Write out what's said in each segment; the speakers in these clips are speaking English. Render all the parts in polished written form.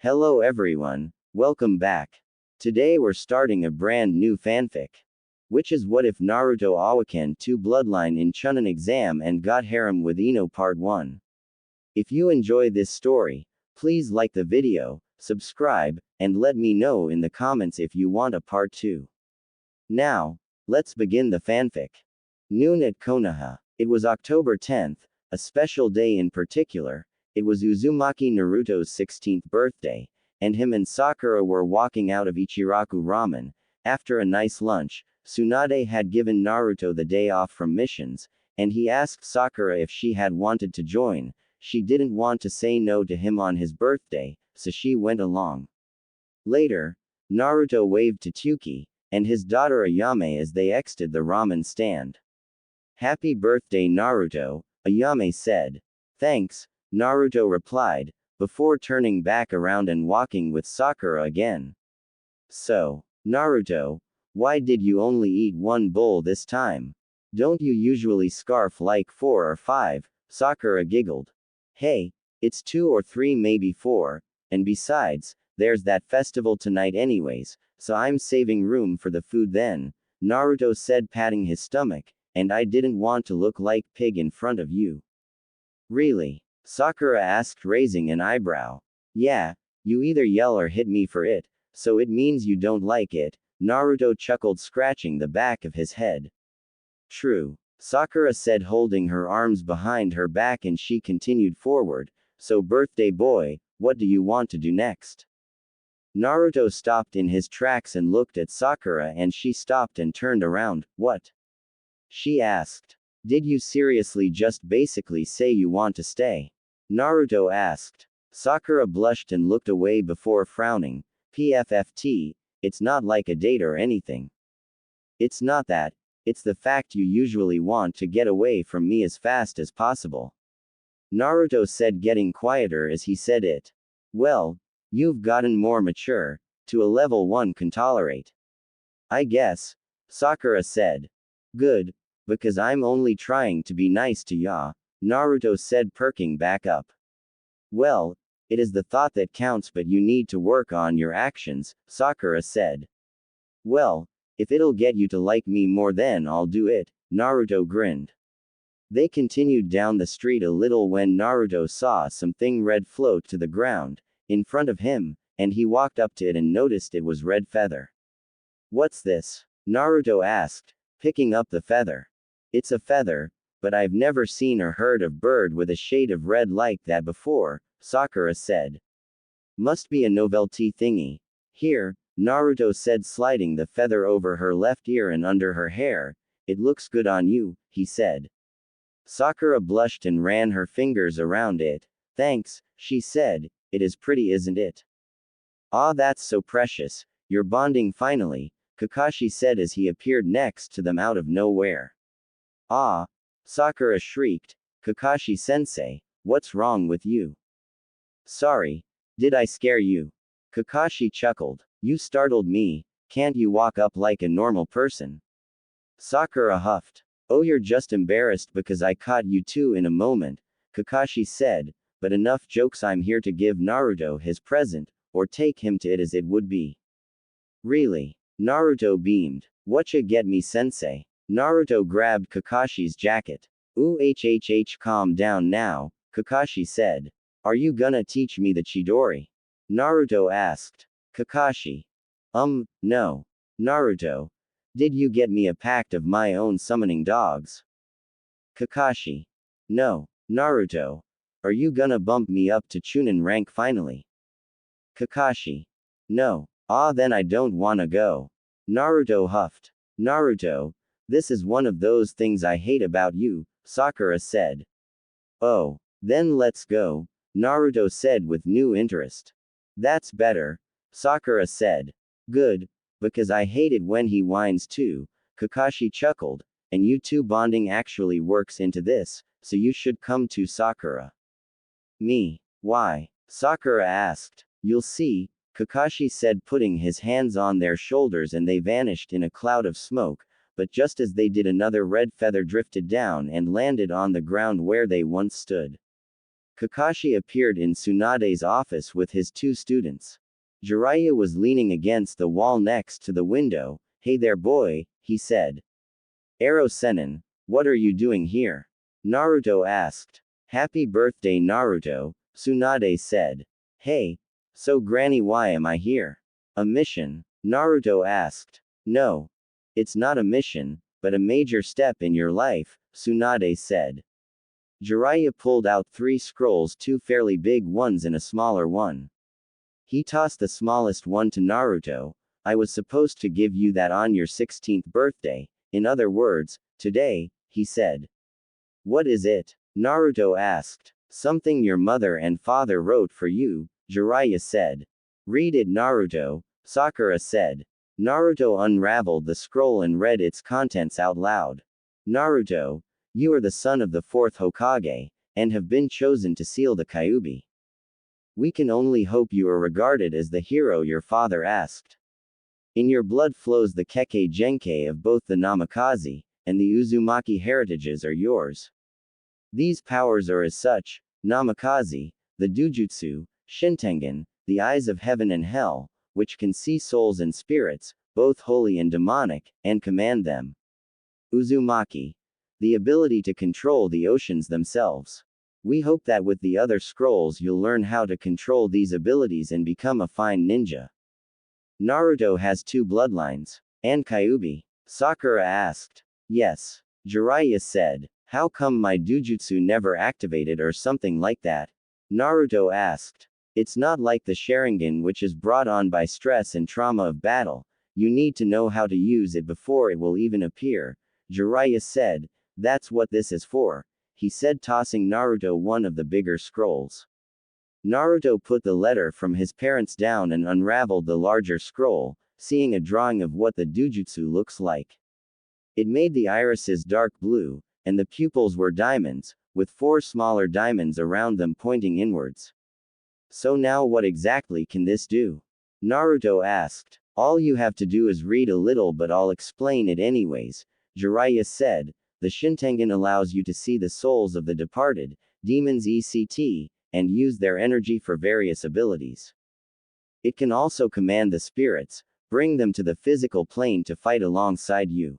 Hello everyone, welcome back. Today we're starting a brand new fanfic. Which is what if Naruto Awekend 2 Bloodline in Chunnin exam and got harem with Ino Part 1. If you enjoy this story, please like the video, subscribe, and let me know in the comments if you want a part 2. Now, let's begin the fanfic. Noon at Konoha. It was October 10th, a special day in particular. It was Uzumaki Naruto's 16th birthday, and him and Sakura were walking out of Ichiraku Ramen. After a nice lunch, Tsunade had given Naruto the day off from missions, and he asked Sakura if she had wanted to join. She didn't want to say no to him on his birthday, so she went along. Later, Naruto waved to Tsuki and his daughter Ayame as they exited the ramen stand. "Happy birthday, Naruto," Ayame said. "Thanks," Naruto replied, before turning back around and walking with Sakura again. "So, Naruto, why did you only eat one bowl this time? Don't you usually scarf like 4 or 5? Sakura giggled. "Hey, it's 2 or 3, maybe 4, and besides, there's that festival tonight anyways, so I'm saving room for the food then," Naruto said, patting his stomach, "and I didn't want to look like pig in front of you." "Really?" Sakura asked, raising an eyebrow. "Yeah, you either yell or hit me for it, so it means you don't like it," Naruto chuckled, scratching the back of his head. "True," Sakura said, holding her arms behind her back, and she continued forward. "So birthday boy, what do you want to do next?" Naruto stopped in his tracks and looked at Sakura, and she stopped and turned around. "What?" she asked. "Did you seriously just basically say you want to stay?" Naruto asked. Sakura blushed and looked away before frowning. "PFFT, it's not like a date or anything. It's not that, it's the fact you usually want to get away from me as fast as possible," Naruto said, getting quieter as he said it. "Well, you've gotten more mature, to a level one can tolerate, I guess," Sakura said. "Good, because I'm only trying to be nice to ya," Naruto said, perking back up. "Well, it is the thought that counts, but you need to work on your actions," Sakura said. "Well, if it'll get you to like me more, then I'll do it," Naruto grinned. They continued down the street a little when Naruto saw something red float to the ground in front of him, and he walked up to it and noticed it was red feather. "What's this?" Naruto asked, picking up the feather. "It's a feather, but I've never seen or heard of bird with a shade of red like that before," Sakura said. "Must be a novelty thingy. Here," Naruto said, sliding the feather over her left ear and under her hair. "It looks good on you," he said. Sakura blushed and ran her fingers around it. "Thanks," she said, "it is pretty, isn't it?" "Ah, that's so precious, you're bonding finally," Kakashi said as he appeared next to them out of nowhere. "Ah!" Sakura shrieked. "Kakashi-sensei, what's wrong with you?" "Sorry, did I scare you?" Kakashi chuckled. "You startled me, can't you walk up like a normal person?" Sakura huffed. "Oh, you're just embarrassed because I caught you two in a moment," Kakashi said, "but enough jokes, I'm here to give Naruto his present, or take him to it as it would be." "Really?" Naruto beamed. "Whatcha get me, sensei?" Naruto grabbed Kakashi's jacket. "Ooh, calm down now," Kakashi said. "Are you gonna teach me the Chidori?" Naruto asked. Kakashi. No. Naruto. "Did you get me a pact of my own summoning dogs?" Kakashi. "No. Naruto. Are you gonna bump me up to chunnin rank finally?" Kakashi. "No. Ah, then I don't wanna go." Naruto huffed. "Naruto, this is one of those things I hate about you," Sakura said. "Oh, then let's go," Naruto said with new interest. "That's better," Sakura said. "Good, because I hate it when he whines too," Kakashi chuckled, "and you two bonding actually works into this, so you should come too, Sakura." "Me? Why?" Sakura asked. "You'll see," Kakashi said, putting his hands on their shoulders, and they vanished in a cloud of smoke, but just as they did, another red feather drifted down and landed on the ground where they once stood. Kakashi appeared in Tsunade's office with his two students. Jiraiya was leaning against the wall next to the window. "Hey there, boy," he said. "Ero Sennin, what are you doing here?" Naruto asked. "Happy birthday, Naruto," Tsunade said. "Hey, so Granny, why am I here? A mission?" Naruto asked. "No. It's not a mission, but a major step in your life," Tsunade said. Jiraiya pulled out 3 scrolls, 2 fairly big ones and a smaller one. He tossed the smallest one to Naruto. "I was supposed to give you that on your 16th birthday. In other words, today," he said. "What is it?" Naruto asked. "Something your mother and father wrote for you," Jiraiya said. "Read it, Naruto," Sakura said. Naruto unraveled the scroll and read its contents out loud. "Naruto, you are the son of the 4th Hokage, and have been chosen to seal the Kyuubi. We can only hope you are regarded as the hero your father asked. In your blood flows the Kekkei Genkei of both the Namikaze and the Uzumaki heritages are yours. These powers are as such: Namikaze, the Dujutsu, Shintengen, the eyes of heaven and hell, which can see souls and spirits, both holy and demonic, and command them. Uzumaki, the ability to control the oceans themselves. We hope that with the other scrolls you'll learn how to control these abilities and become a fine ninja." Naruto has 2 bloodlines. And Kyuubi? Sakura asked. "Yes," Jiraiya said. "How come my Dujutsu never activated or something like that?" Naruto asked. "It's not like the Sharingan, which is brought on by stress and trauma of battle. You need to know how to use it before it will even appear," Jiraiya said. "That's what this is for," he said, tossing Naruto one of the bigger scrolls. Naruto put the letter from his parents down and unraveled the larger scroll, seeing a drawing of what the Dujutsu looks like. It made the irises dark blue, and the pupils were diamonds, with 4 smaller diamonds around them pointing inwards. "So now what exactly can this do?" Naruto asked. "All you have to do is read a little, but I'll explain it anyways," Jiraiya said. "The Shintengen allows you to see the souls of the departed, demons etc., and use their energy for various abilities. It can also command the spirits, bring them to the physical plane to fight alongside you.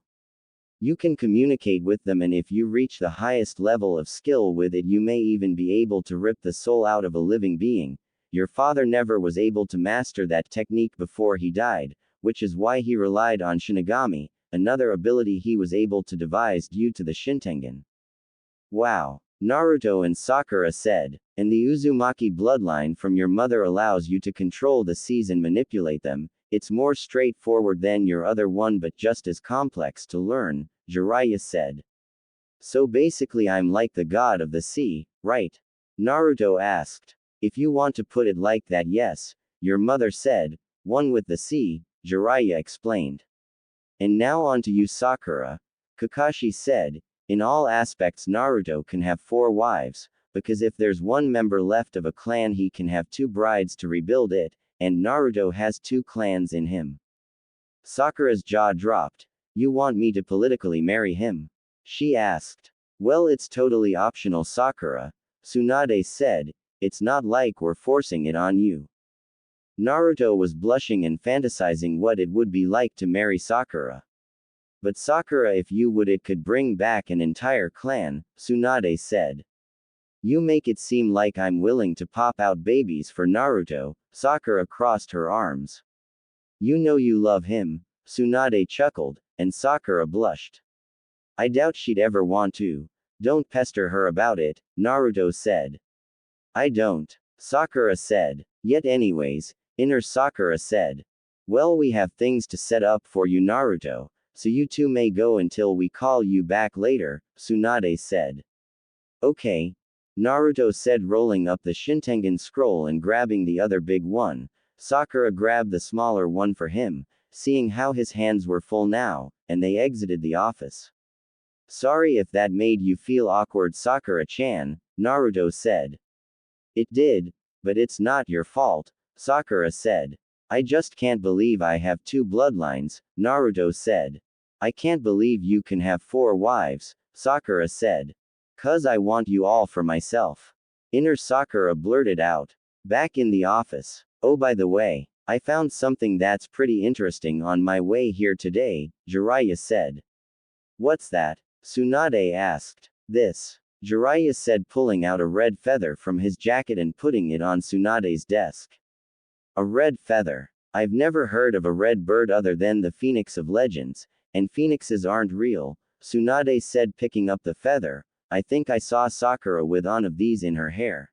You can communicate with them, and if you reach the highest level of skill with it, you may even be able to rip the soul out of a living being. Your father never was able to master that technique before he died, which is why he relied on Shinigami, another ability he was able to devise due to the Shintengen." "Wow," Naruto and Sakura said. "And the Uzumaki bloodline from your mother allows you to control the seas and manipulate them. It's more straightforward than your other one, but just as complex to learn," Jiraiya said. "So basically I'm like the god of the sea, right?" Naruto asked. "If you want to put it like that, yes," your mother said. "One with the sea," Jiraiya explained. "And now on to you, Sakura," Kakashi said. "In all aspects Naruto can have 4 wives, because if there's one member left of a clan he can have 2 brides to rebuild it, and Naruto has 2 clans in him." Sakura's jaw dropped. "You want me to politically marry him?" she asked. "Well, it's totally optional, Sakura," Tsunade said. "It's not like we're forcing it on you." Naruto was blushing and fantasizing what it would be like to marry Sakura. "But Sakura, if you would, it could bring back an entire clan," Tsunade said. "You make it seem like I'm willing to pop out babies for Naruto," Sakura crossed her arms. "You know you love him," Tsunade chuckled, and Sakura blushed. "I doubt she'd ever want to. Don't pester her about it," Naruto said. "I don't," Sakura said. "Yet anyways," inner Sakura said. "Well, we have things to set up for you, Naruto, so you 2 may go until we call you back later," Tsunade said. "Okay," Naruto said, rolling up the Shintengen scroll and grabbing the other big one. Sakura grabbed the smaller one for him, seeing how his hands were full now, and they exited the office. "Sorry if that made you feel awkward, Sakura-chan," Naruto said. "It did, but it's not your fault," Sakura said. "I just can't believe I have 2 bloodlines," Naruto said. "I can't believe you can have 4 wives," Sakura said. "'Cause I want you all for myself." Inner Sakura blurted out. Back in the office. Oh, by the way, I found something that's pretty interesting on my way here today, Jiraiya said. What's that? Tsunade asked. This. Jiraiya said, pulling out a red feather from his jacket and putting it on Tsunade's desk. A red feather. I've never heard of a red bird other than the phoenix of legends, and phoenixes aren't real, Tsunade said, picking up the feather. I think I saw Sakura with one of these in her hair.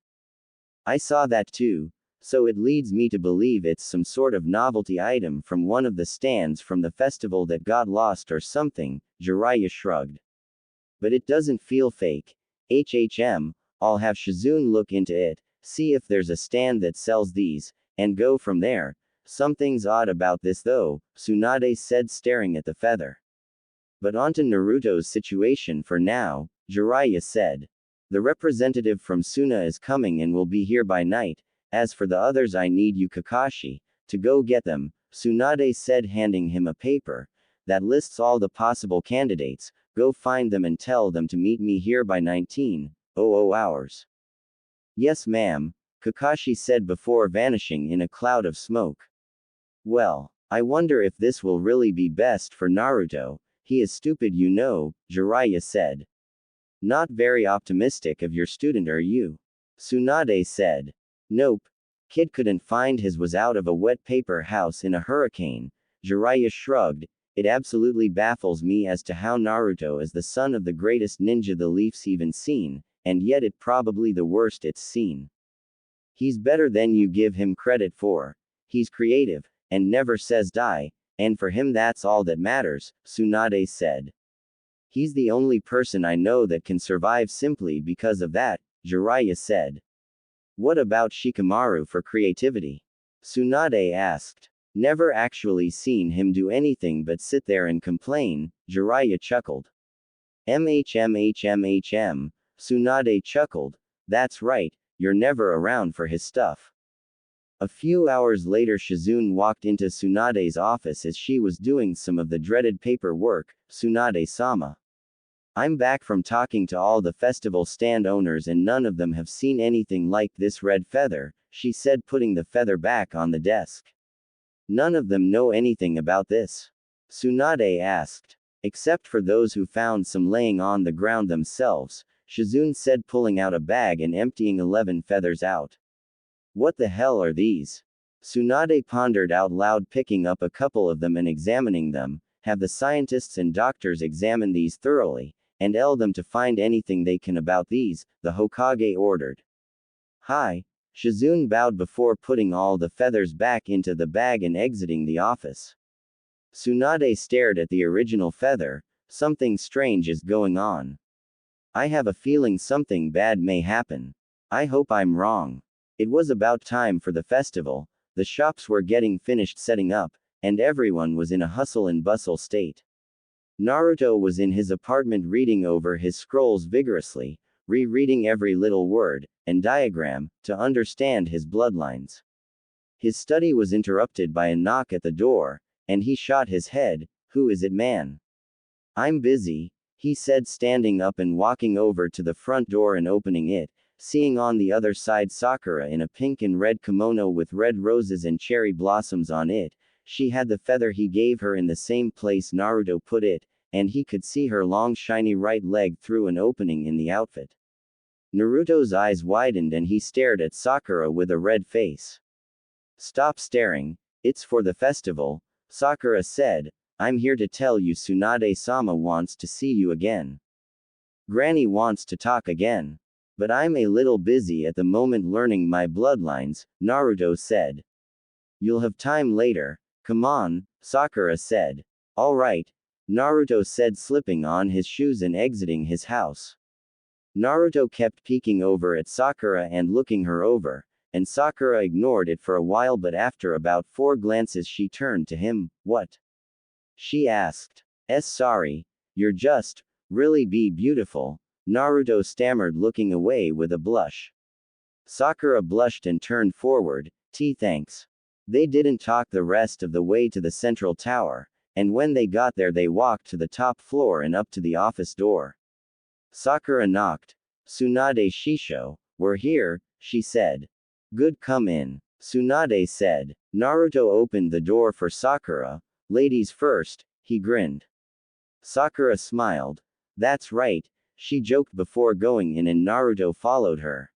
I saw that too, so it leads me to believe it's some sort of novelty item from one of the stands from the festival that got lost or something, Jiraiya shrugged. But it doesn't feel fake. I'll have Shizune look into it, see if there's a stand that sells these, and go from there. Something's odd about this though, Tsunade said, staring at the feather. But onto Naruto's situation for now, Jiraiya said. The representative from Suna is coming and will be here by night. As for the others, I need you, Kakashi, to go get them, Tsunade said, handing him a paper that lists all the possible candidates. Go find them and tell them to meet me here by 19:00 hours. Yes, ma'am, Kakashi said before vanishing in a cloud of smoke. Well, I wonder if this will really be best for Naruto. He is stupid, you know, Jiraiya said. Not very optimistic of your student, are you? Tsunade said. Nope. Kid couldn't find his was out of a wet paper house in a hurricane. Jiraiya shrugged. It absolutely baffles me as to how Naruto is the son of the greatest ninja the Leaf's even seen, and yet it probably the worst it's seen. He's better than you give him credit for. He's creative, and never says die, and for him that's all that matters, Tsunade said. He's the only person I know that can survive simply because of that, Jiraiya said. What about Shikamaru for creativity? Tsunade asked. Never actually seen him do anything but sit there and complain, Jiraiya chuckled. Tsunade chuckled. That's right, you're never around for his stuff. A few hours later, Shizune walked into Tsunade's office as she was doing some of the dreaded paperwork. Tsunade-sama. I'm back from talking to all the festival stand owners and none of them have seen anything like this red feather, she said, putting the feather back on the desk. None of them know anything about this? Tsunade asked. Except for those who found some laying on the ground themselves, Shizune said, pulling out a bag and emptying 11 feathers out. What the hell are these? Tsunade pondered out loud, picking up a couple of them and examining them. Have the scientists and doctors examine these thoroughly, and tell them to find anything they can about these, the Hokage ordered. Hi. Shizune bowed before putting all the feathers back into the bag and exiting the office. Tsunade stared at the original feather. Something strange is going on. I have a feeling something bad may happen. I hope I'm wrong. It was about time for the festival. The shops were getting finished setting up, and everyone was in a hustle and bustle state. Naruto was in his apartment reading over his scrolls vigorously, rereading every little word and diagram to understand his bloodlines. His study was interrupted by a knock at the door, and he shot his head. Who is it, man? I'm busy, he said, standing up and walking over to the front door and opening it, seeing on the other side Sakura in a pink and red kimono with red roses and cherry blossoms on it. She had the feather he gave her in the same place Naruto put it, and he could see her long shiny right leg through an opening in the outfit. Naruto's eyes widened and he stared at Sakura with a red face. Stop staring, it's for the festival, Sakura said. I'm here to tell you Tsunade-sama wants to see you again. Granny wants to talk again. But I'm a little busy at the moment learning my bloodlines, Naruto said. You'll have time later. Come on, Sakura said. All right, Naruto said, slipping on his shoes and exiting his house. Naruto kept peeking over at Sakura and looking her over, and Sakura ignored it for a while, but after about 4 glances she turned to him. What? She asked. Sorry, you're just, really be beautiful, Naruto stammered, looking away with a blush. Sakura blushed and turned forward. Thanks. They didn't talk the rest of the way to the central tower, and when they got there they walked to the top floor and up to the office door. Sakura knocked. Tsunade Shisho, We're here, she said. Good, come in, Tsunade said. Naruto opened the door for Sakura. Ladies first, he grinned. Sakura smiled. That's right, she joked before going in, and Naruto followed her.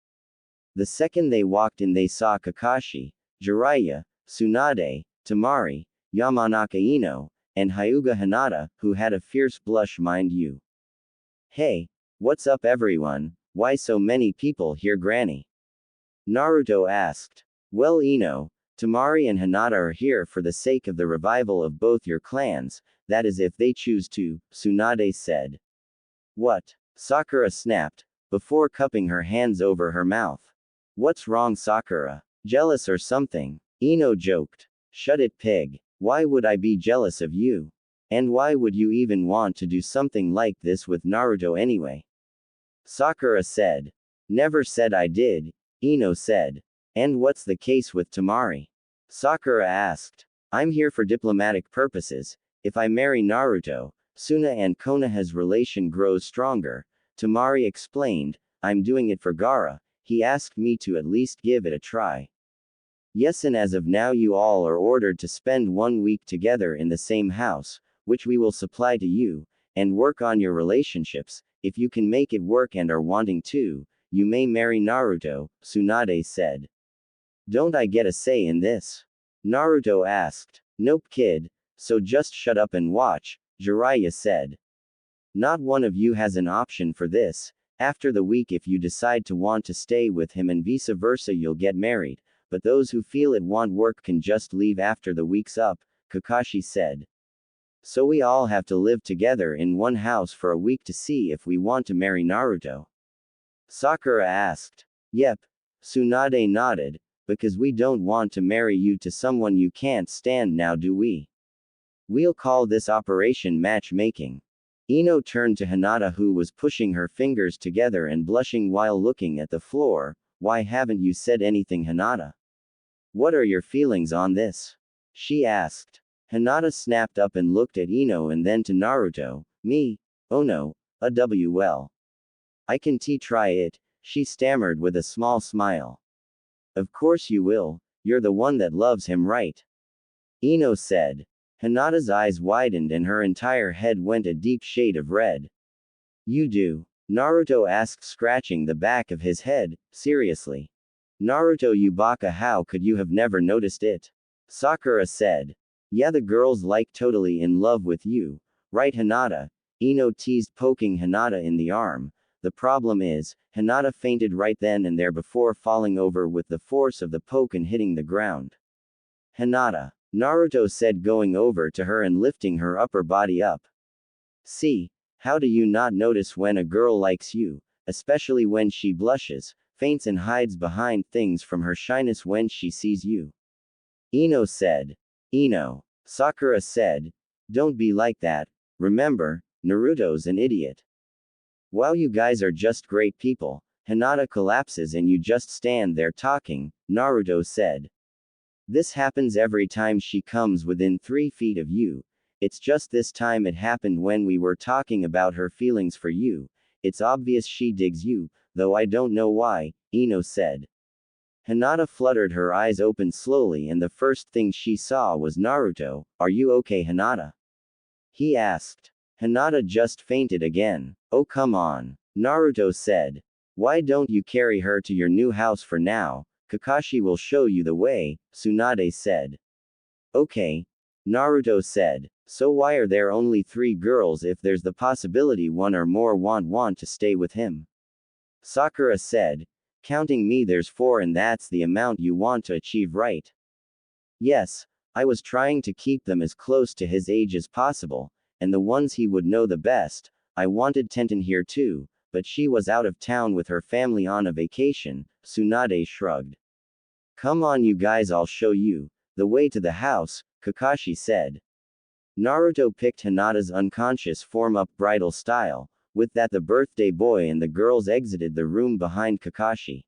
The second they walked in, they saw Kakashi, Jiraiya, Tsunade, Tamari, Yamanaka Ino, and Hyuga Hinata, who had a fierce blush, mind you. Hey, what's up everyone? Why so many people here, Granny? Naruto asked. Well, Ino, Tamari and Hinata are here for the sake of the revival of both your clans, that is if they choose to, Tsunade said. What? Sakura snapped, before cupping her hands over her mouth. What's wrong, Sakura? Jealous or something? Ino joked. Shut it, pig. Why would I be jealous of you? And why would you even want to do something like this with Naruto anyway? Sakura said. Never said I did, Ino said. And what's the case with Tamari? Sakura asked. I'm here for diplomatic purposes. If I marry Naruto, Suna and Konoha's relation grows stronger, Tamari explained. I'm doing it for Gaara. He asked me to at least give it a try. Yes, and as of now you all are ordered to spend 1 week together in the same house, which we will supply to you, and work on your relationships. If you can make it work and are wanting to, you may marry Naruto, Tsunade said. Don't I get a say in this? Naruto asked. Nope, kid, so just shut up and watch, Jiraiya said. Not one of you has an option for this. After the week, if you decide to want to stay with him and vice versa, you'll get married, but those who feel it want work can just leave after the week's up, Kakashi said. So we all have to live together in one house for a week to see if we want to marry Naruto? Sakura asked. Yep, Tsunade nodded, because we don't want to marry you to someone you can't stand now, do we? We'll call this Operation Matchmaking. Ino turned to Hinata, who was pushing her fingers together and blushing while looking at the floor. Why haven't you said anything, Hinata? What are your feelings on this? She asked. Hinata snapped up and looked at Ino and then to Naruto. Me? Oh no, well. I can try it, she stammered with a small smile. Of course you will, you're the one that loves him, right? Ino said. Hinata's eyes widened and her entire head went a deep shade of red. You do? Naruto asked, scratching the back of his head. Seriously? Naruto, you baka, how could you have never noticed it? Sakura said. Yeah, the girl's like totally in love with you, right, Hinata? Ino teased, poking Hinata in the arm. The problem is, Hinata fainted right then and there before falling over with the force of the poke and hitting the ground. Hinata, Naruto said, going over to her and lifting her upper body up. See, how do you not notice when a girl likes you, especially when she blushes, faints and hides behind things from her shyness when she sees you? Ino said. Ino, Sakura said. Don't be like that. Remember, Naruto's an idiot. Wow, you guys are just great people. Hinata collapses and you just stand there talking, Naruto said. This happens every time she comes within 3 feet of you. It's just this time it happened when we were talking about her feelings for you. It's obvious she digs you, though I don't know why, Ino said. Hinata fluttered her eyes open slowly and the first thing she saw was Naruto. Are you okay, Hinata? He asked. Hinata just fainted again. Oh come on, Naruto said. Why don't you carry her to your new house for now? Kakashi will show you the way, Tsunade said. Okay, Naruto said. So why are there only 3 girls if there's the possibility one or more want to stay with him? Sakura said. Counting me, there's 4, and that's the amount you want to achieve, right? Yes, I was trying to keep them as close to his age as possible, and the ones he would know the best. I wanted Tenten here too, but she was out of town with her family on a vacation, Tsunade shrugged. Come on you guys, I'll show you the way to the house, Kakashi said. Naruto picked Hinata's unconscious form up bridal style. With that, the birthday boy and the girls exited the room behind Kakashi.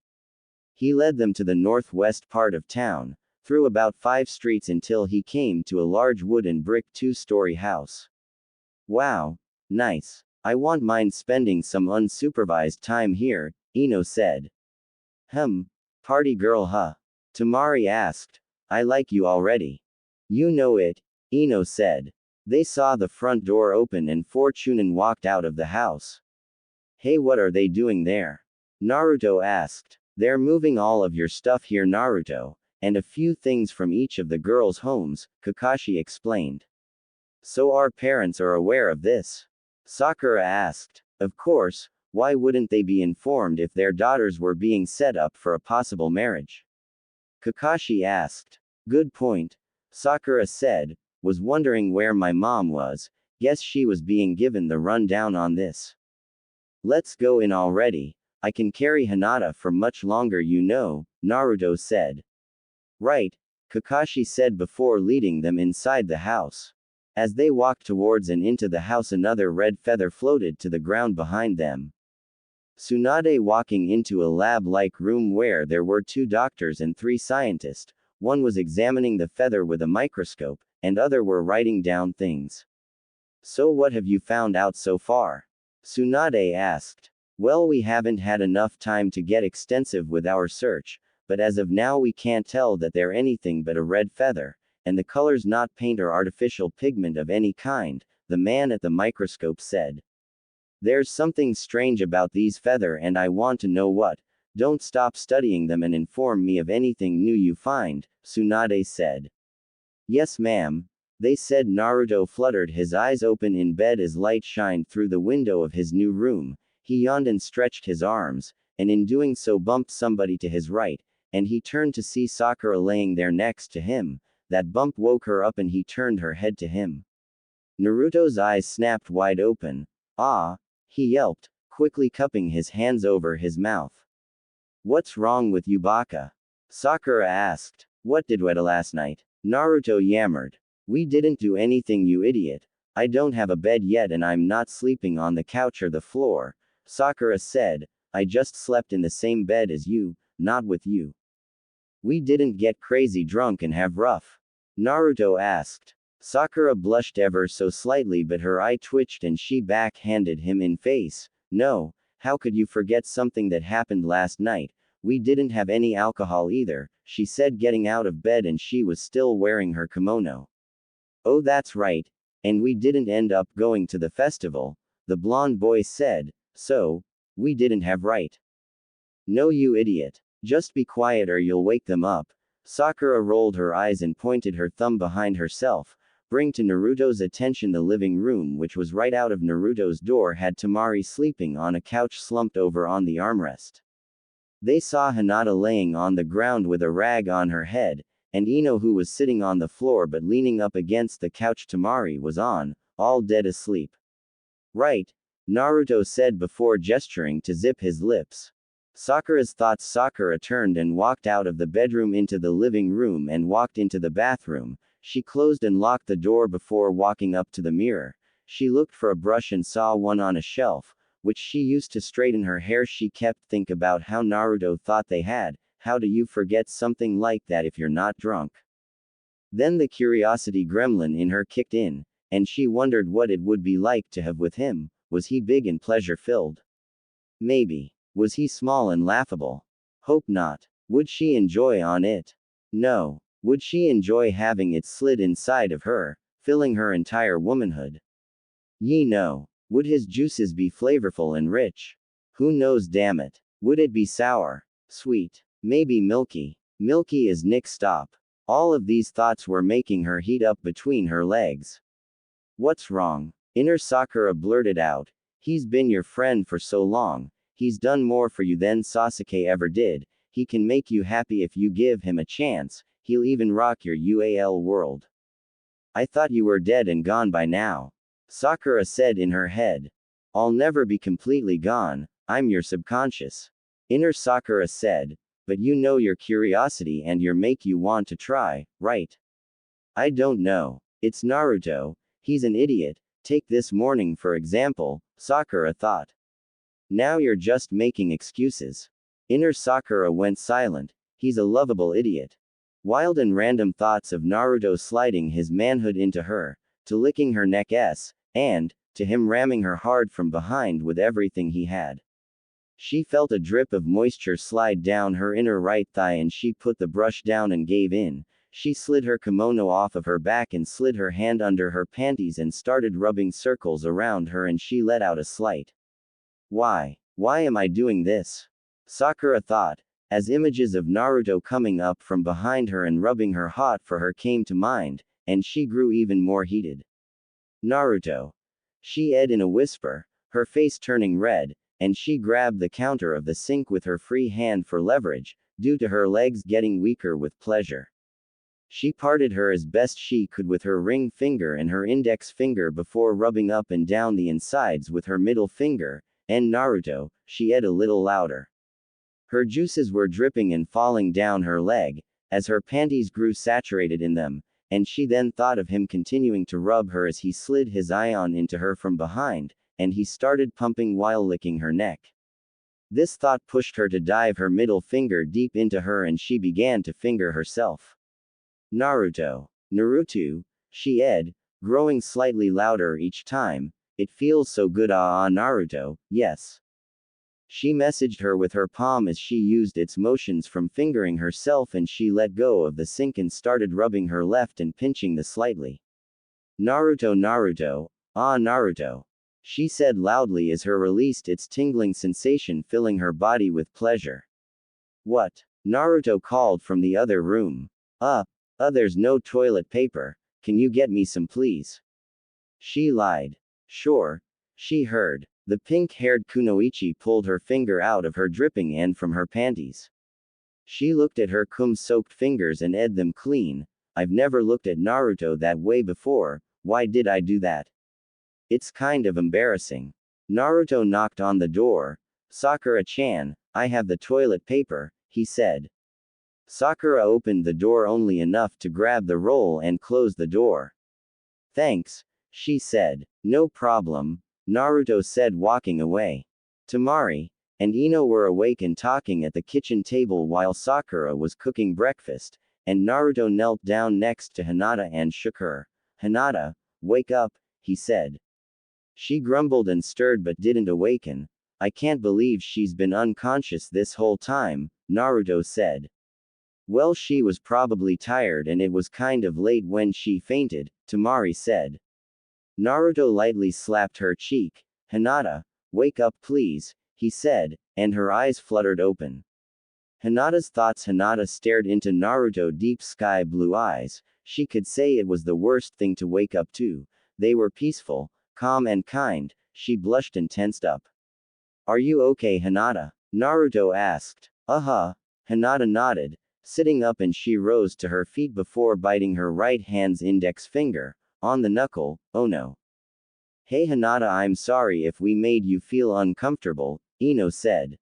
He led them to the northwest part of town, through about 5 streets until he came to a large wood and brick 2-story house. Wow, nice. I won't mind spending some unsupervised time here, Ino said. Party girl huh? Tamari asked. I like you already. You know it, Ino said. They saw the front door open and 4 chunnin walked out of the house. Hey, what are they doing there? Naruto asked. They're moving all of your stuff here, Naruto, and a few things from each of the girls' homes, Kakashi explained. So our parents are aware of this? Sakura asked. Of course, why wouldn't they be informed if their daughters were being set up for a possible marriage? Kakashi asked. Good point. Sakura said, was wondering where my mom was, guess she was being given the rundown on this. Let's go in already, I can carry Hinata for much longer, you know, Naruto said. Right, Kakashi said before leading them inside the house. As they walked towards and into the house, another red feather floated to the ground behind them. Tsunade walking into a lab-like room where there were 2 doctors and 3 scientists. One was examining the feather with a microscope, and other were writing down things. So what have you found out so far? Tsunade asked. Well, we haven't had enough time to get extensive with our search, but as of now we can't tell that they're anything but a red feather, and the color's not paint or artificial pigment of any kind, the man at the microscope said. There's something strange about these feather and I want to know what. Don't stop studying them and inform me of anything new you find, Tsunade said. Yes, ma'am. They said. Naruto fluttered his eyes open in bed as light shined through the window of his new room. He yawned and stretched his arms, and in doing so bumped somebody to his right, and he turned to see Sakura laying there next to him. That bump woke her up and he turned her head to him. Naruto's eyes snapped wide open. Ah! He yelped, quickly cupping his hands over his mouth. What's wrong with you, Baka? Sakura asked. What did we do last night? Naruto yammered. We didn't do anything, you idiot. I don't have a bed yet and I'm not sleeping on the couch or the floor, Sakura said. I just slept in the same bed as you, not with you. We didn't get crazy drunk and have rough? Naruto asked. Sakura blushed ever so slightly, but her eye twitched and she backhanded him in face. No, how could you forget something that happened last night? We didn't have any alcohol either, she said, getting out of bed, and she was still wearing her kimono. Oh, that's right. And we didn't end up going to the festival, the blonde boy said. So, we didn't have, right? No, you idiot. Just be quiet or you'll wake them up. Sakura rolled her eyes and pointed her thumb behind herself, bring to Naruto's attention the living room, which was right out of Naruto's door, had Tamari sleeping on a couch slumped over on the armrest. They saw Hinata laying on the ground with a rag on her head, and Ino, who was sitting on the floor but leaning up against the couch Tamari was on, all dead asleep. Right, Naruto said before gesturing to zip his lips. Sakura's thoughts. Sakura turned and walked out of the bedroom into the living room and walked into the bathroom. She closed and locked the door before walking up to the mirror. She looked for a brush and saw one on a shelf, which she used to straighten her hair. She kept thinking about how Naruto thought they had. How do you forget something like that if you're not drunk? Then the curiosity gremlin in her kicked in, and she wondered what it would be like to have with him. Was he big and pleasure-filled? Maybe. Was he small and laughable? Hope not. Would she enjoy on it? No. Would she enjoy having it slid inside of her, filling her entire womanhood? Ye know. Would his juices be flavorful and rich? Who knows, damn it. Would it be sour? Sweet? Maybe milky? Milky as Nick stop. All of these thoughts were making her heat up between her legs. What's wrong? Inner Sakura blurted out. He's been your friend for so long. He's done more for you than Sasuke ever did. He can make you happy if you give him a chance. He'll even rock your UAL world. I thought you were dead and gone by now. Sakura said in her head. I'll never be completely gone. I'm your subconscious. Inner Sakura said. But you know your curiosity and your make you want to try, right? I don't know. It's Naruto. He's an idiot. Take this morning for example, Sakura thought. Now you're just making excuses. Inner Sakura went silent. He's a lovable idiot. Wild and random thoughts of Naruto sliding his manhood into her, to licking her neck and, to him ramming her hard from behind with everything he had. She felt a drip of moisture slide down her inner right thigh and she put the brush down and gave in. She slid her kimono off of her back and slid her hand under her panties and started rubbing circles around her and she let out a slight. Why am I doing this? Sakura thought, as images of Naruto coming up from behind her and rubbing her hot for her came to mind, and she grew even more heated. Naruto. She said in a whisper, her face turning red, and she grabbed the counter of the sink with her free hand for leverage, due to her legs getting weaker with pleasure. She parted her as best she could with her ring finger and her index finger before rubbing up and down the insides with her middle finger, and Naruto, she said a little louder. Her juices were dripping and falling down her leg, as her panties grew saturated in them, and she then thought of him continuing to rub her as he slid his ion into her from behind, and he started pumping while licking her neck. This thought pushed her to dive her middle finger deep into her and she began to finger herself. Naruto. She said, growing slightly louder each time, it feels so good Naruto, yes. She messaged her with her palm as she used its motions from fingering herself and she let go of the sink and started rubbing her left and pinching the slightly. Naruto, Naruto. She said loudly as her released its tingling sensation filling her body with pleasure. What? Naruto called from the other room. There's no toilet paper, can you get me some please? She lied. Sure. She heard. The pink-haired kunoichi pulled her finger out of her dripping end from her panties. She looked at her cum-soaked fingers and ed them clean. I've never looked at Naruto that way before, why did I do that? It's kind of embarrassing. Naruto knocked on the door. Sakura-chan, I have the toilet paper, he said. Sakura opened the door only enough to grab the roll and close the door. Thanks, she said. No problem, Naruto said walking away. Temari and Ino were awake and talking at the kitchen table while Sakura was cooking breakfast, and Naruto knelt down next to Hinata and shook her. Hinata, wake up, he said. She grumbled and stirred but didn't awaken. I can't believe she's been unconscious this whole time, Naruto said. Well, she was probably tired and it was kind of late when she fainted, Temari said. Naruto lightly slapped her cheek. Hinata, wake up please, he said, and her eyes fluttered open. Hinata's thoughts. Hinata stared into Naruto's deep sky blue eyes. She could say it was the worst thing to wake up to. They were peaceful, calm and kind. She blushed and tensed up. Are you okay, Hinata? Naruto asked. Hinata nodded, sitting up, and she rose to her feet before biting her right hand's index finger on the knuckle. Oh no. Hey Hinata, I'm sorry if we made you feel uncomfortable, Ino said.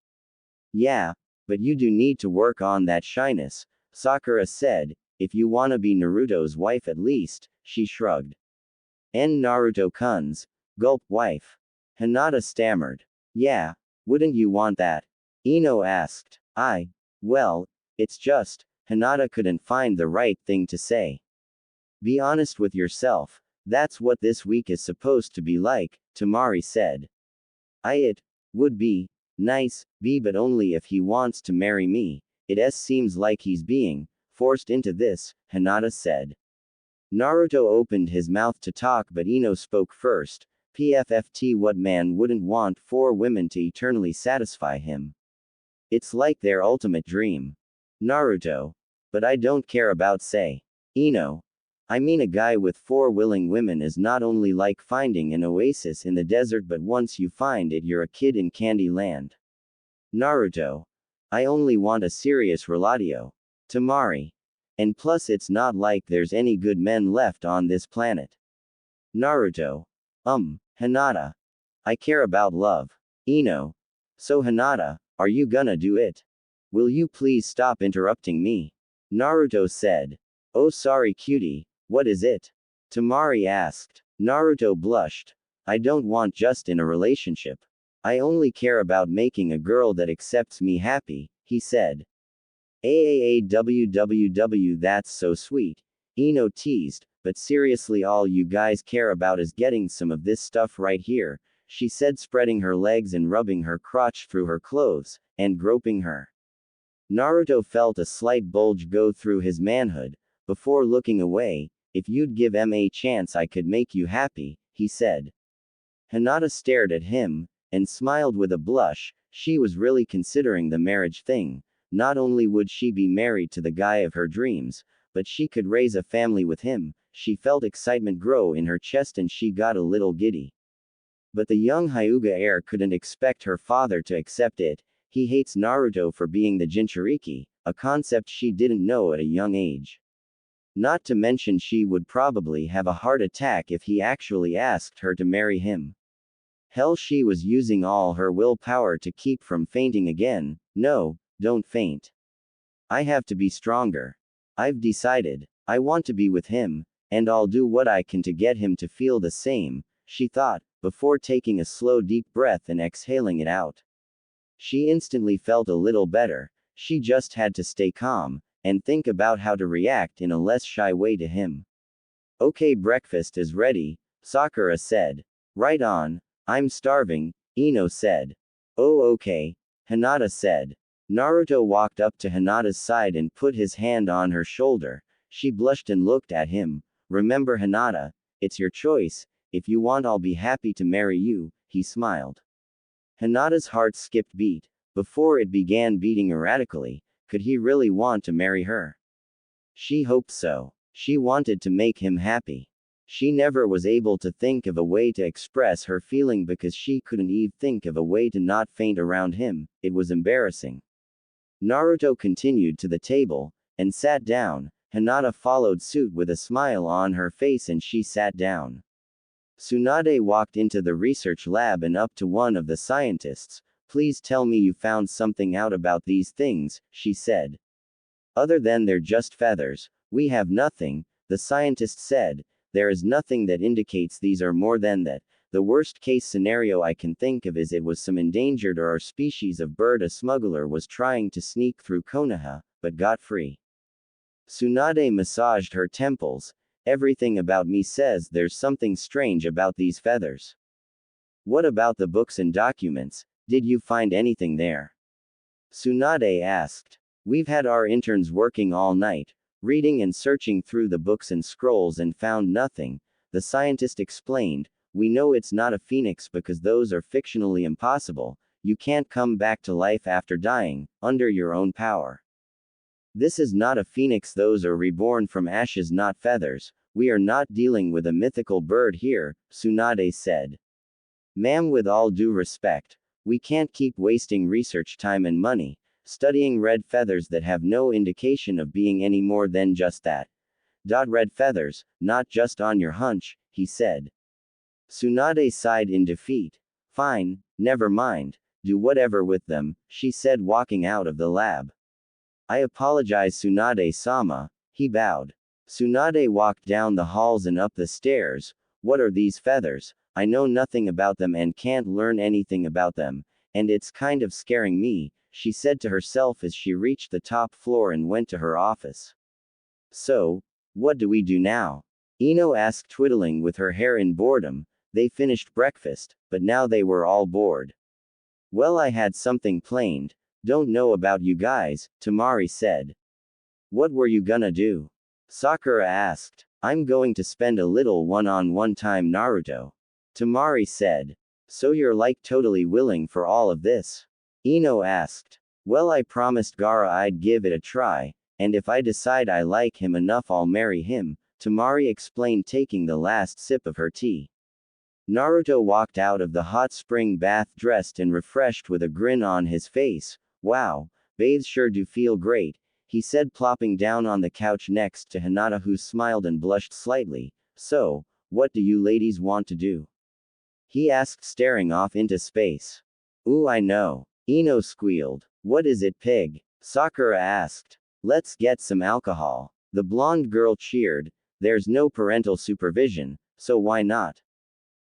Yeah, but you do need to work on that shyness, Sakura said. If you wanna be Naruto's wife at least, she shrugged. Naruto-kun's wife. Hinata stammered. Yeah, wouldn't you want that? Ino asked. Well, it's just, Hinata couldn't find the right thing to say. Be honest with yourself, that's what this week is supposed to be like, Temari said. It would be nice, but only if he wants to marry me. It seems like he's being forced into this, Hinata said. Naruto opened his mouth to talk but Ino spoke first. PFFT, what man wouldn't want 4 women to eternally satisfy him? It's like their ultimate dream. Naruto. But I don't care about say. Ino. I mean, a guy with 4 willing women is not only like finding an oasis in the desert, but once you find it, you're a kid in candy land. Naruto. I only want a serious relatio. Temari. And plus, it's not like there's any good men left on this planet. Naruto. Hinata. I care about love. Ino. So Hinata, are you gonna do it? Will you please stop interrupting me? Naruto said. Oh sorry cutie, what is it? Temari asked. Naruto blushed. I don't want just in a relationship. I only care about making a girl that accepts me happy, he said. AAAWWW, that's so sweet. Ino teased, but seriously, all you guys care about is getting some of this stuff right here. she said, spreading her legs and rubbing her crotch through her clothes, and groping her. Naruto felt a slight bulge go through his manhood, before looking away. If you'd give me a chance I could make you happy, he said. Hinata stared at him, and smiled with a blush. She was really considering the marriage thing. Not only would she be married to the guy of her dreams, but she could raise a family with him. She felt excitement grow in her chest and she got a little giddy. But the young Hyuga heir couldn't expect her father to accept it. He hates Naruto for being the Jinchuriki, a concept she didn't know at a young age. Not to mention she would probably have a heart attack if he actually asked her to marry him. Hell, she was using all her willpower to keep from fainting again. No, don't faint. I have to be stronger. I've decided. I want to be with him, and I'll do what I can to get him to feel the same, she thought, before taking a slow deep breath and exhaling it out. She instantly felt a little better. She just had to stay calm, and think about how to react in a less shy way to him. Okay, breakfast is ready, Sakura said. Right on. I'm starving, Ino said. Oh, okay, Hinata said. Naruto walked up to Hinata's side and put his hand on her shoulder. She blushed and looked at him. Remember, Hinata, it's your choice. If you want, I'll be happy to marry you, he smiled. Hinata's heart skipped beat. Before it began beating erratically. Could he really want to marry her? She hoped so. She wanted to make him happy. She never was able to think of a way to express her feeling because she couldn't even think of a way to not faint around him. It was embarrassing. Naruto continued to the table, and sat down. Hinata followed suit with a smile on her face and she sat down. Tsunade walked into the research lab and up to one of the scientists. Please tell me you found something out about these things, she said. Other than they're just feathers, we have nothing, the scientist said. There is nothing that indicates these are more than that. The worst case scenario I can think of is it was some endangered or species of bird a smuggler was trying to sneak through Konoha, but got free. Tsunade massaged her temples. Everything about me says there's something strange about these feathers. What about the books and documents? Did you find anything there? Tsunade asked. We've had our interns working all night, reading and searching through the books and scrolls and found nothing, the scientist explained. We know it's not a phoenix because those are fictionally impossible. You can't come back to life after dying, under your own power. This is not a phoenix, those are reborn from ashes, not feathers. We are not dealing with a mythical bird here, Tsunade said. Ma'am, with all due respect, we can't keep wasting research time and money, studying red feathers that have no indication of being any more than just that. Red feathers, not just on your hunch, he said. Tsunade sighed in defeat. Fine, never mind, do whatever with them, she said, walking out of the lab. I apologize, Tsunade-sama, he bowed. Tsunade walked down the halls and up the stairs. What are these feathers? I know nothing about them and can't learn anything about them, and it's kind of scaring me, she said to herself as she reached the top floor and went to her office. So, what do we do now? Ino asked, twiddling with her hair in boredom. They finished breakfast, but now they were all bored. Well, I had something planned. Don't know about you guys, Tamari said. What were you gonna do? Sakura asked. I'm going to spend a little one-on-one time, Naruto. Tamari said. So you're like totally willing for all of this? Ino asked. Well, I promised Gaara I'd give it a try, and if I decide I like him enough I'll marry him, Tamari explained, taking the last sip of her tea. Naruto walked out of the hot spring bath dressed and refreshed with a grin on his face. Wow, baths sure do feel great, he said, plopping down on the couch next to Hinata, who smiled and blushed slightly. So, what do you ladies want to do? He asked, staring off into space. Ooh, I know. Ino squealed. What is it, pig? Sakura asked. Let's get some alcohol. The blonde girl cheered. There's no parental supervision, so why not?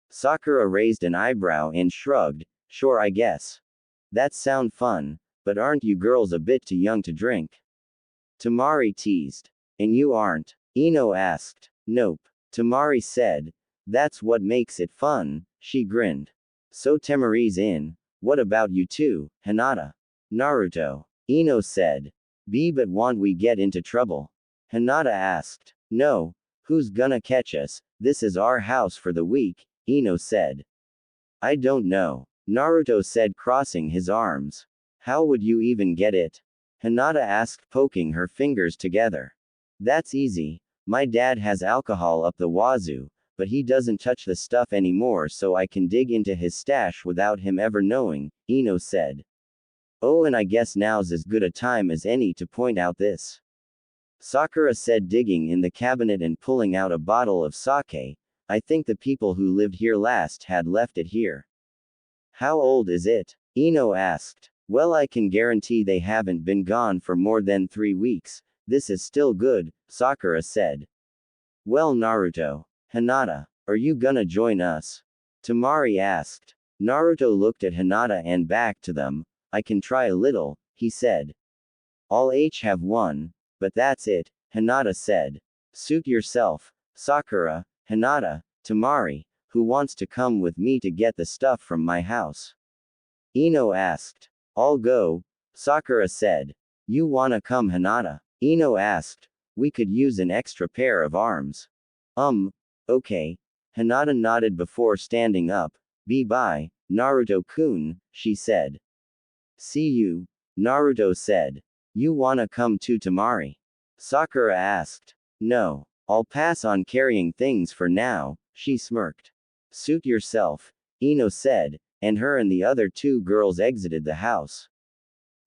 Sakura raised an eyebrow and shrugged. Sure, I guess. That sound fun, but aren't you girls a bit too young to drink? Tamari teased. And you aren't? Ino asked. Nope. Tamari said. That's what makes it fun, she grinned. So Temari's in. What about you two, Hinata? Naruto. Ino said. But won't we get into trouble? Hinata asked. No. Who's gonna catch us? This is our house for the week, Ino said. I don't know. Naruto said, crossing his arms. How would you even get it? Hinata asked, poking her fingers together. That's easy. My dad has alcohol up the wazoo, but he doesn't touch the stuff anymore, so I can dig into his stash without him ever knowing, Ino said. Oh, and I guess now's as good a time as any to point out this. Sakura said, digging in the cabinet and pulling out a bottle of sake. I think the people who lived here last had left it here. How old is it? Ino asked. Well, I can guarantee they haven't been gone for more than 3 weeks. This is still good, Sakura said. Well, Naruto. Hinata, are you gonna join us? Temari asked. Naruto looked at Hinata and back to them. I can try a little, he said. I'll have one, but that's it, Hinata said. Suit yourself, Sakura. Hinata, Temari, who wants to come with me to get the stuff from my house? Ino asked. I'll go, Sakura said. You wanna come, Hinata? Ino asked. We could use an extra pair of arms. Okay. Hinata nodded before standing up. Bye, Naruto-kun, she said. See you, Naruto said. You wanna come too, Temari? Sakura asked. No. I'll pass on carrying things for now, she smirked. Suit yourself, Ino said, and her and the other 2 girls exited the house.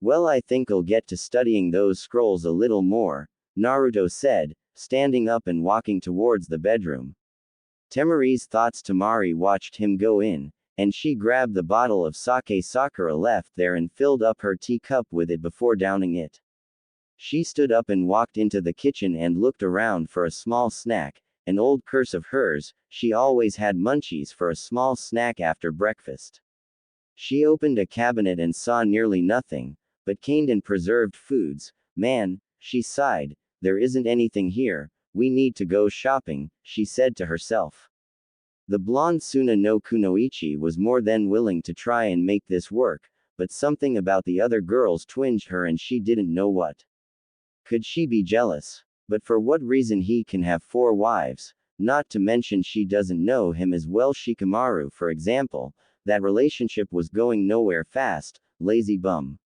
Well, I think I'll get to studying those scrolls a little more, Naruto said, standing up and walking towards the bedroom. Temari's thoughts. Temari watched him go in, and she grabbed the bottle of sake Sakura left there and filled up her teacup with it before downing it. She stood up and walked into the kitchen and looked around for a small snack, an old curse of hers. She always had munchies for a small snack after breakfast. She opened a cabinet and saw nearly nothing, but canned and preserved foods. Man, she sighed, there isn't anything here, we need to go shopping, she said to herself. The blonde Suna no Kunoichi was more than willing to try and make this work, but something about the other girls twinged her and she didn't know what. Could she be jealous? But for what reason? He can have 4 wives, not to mention she doesn't know him as well. Shikamaru, for example, that relationship was going nowhere fast, lazy bum.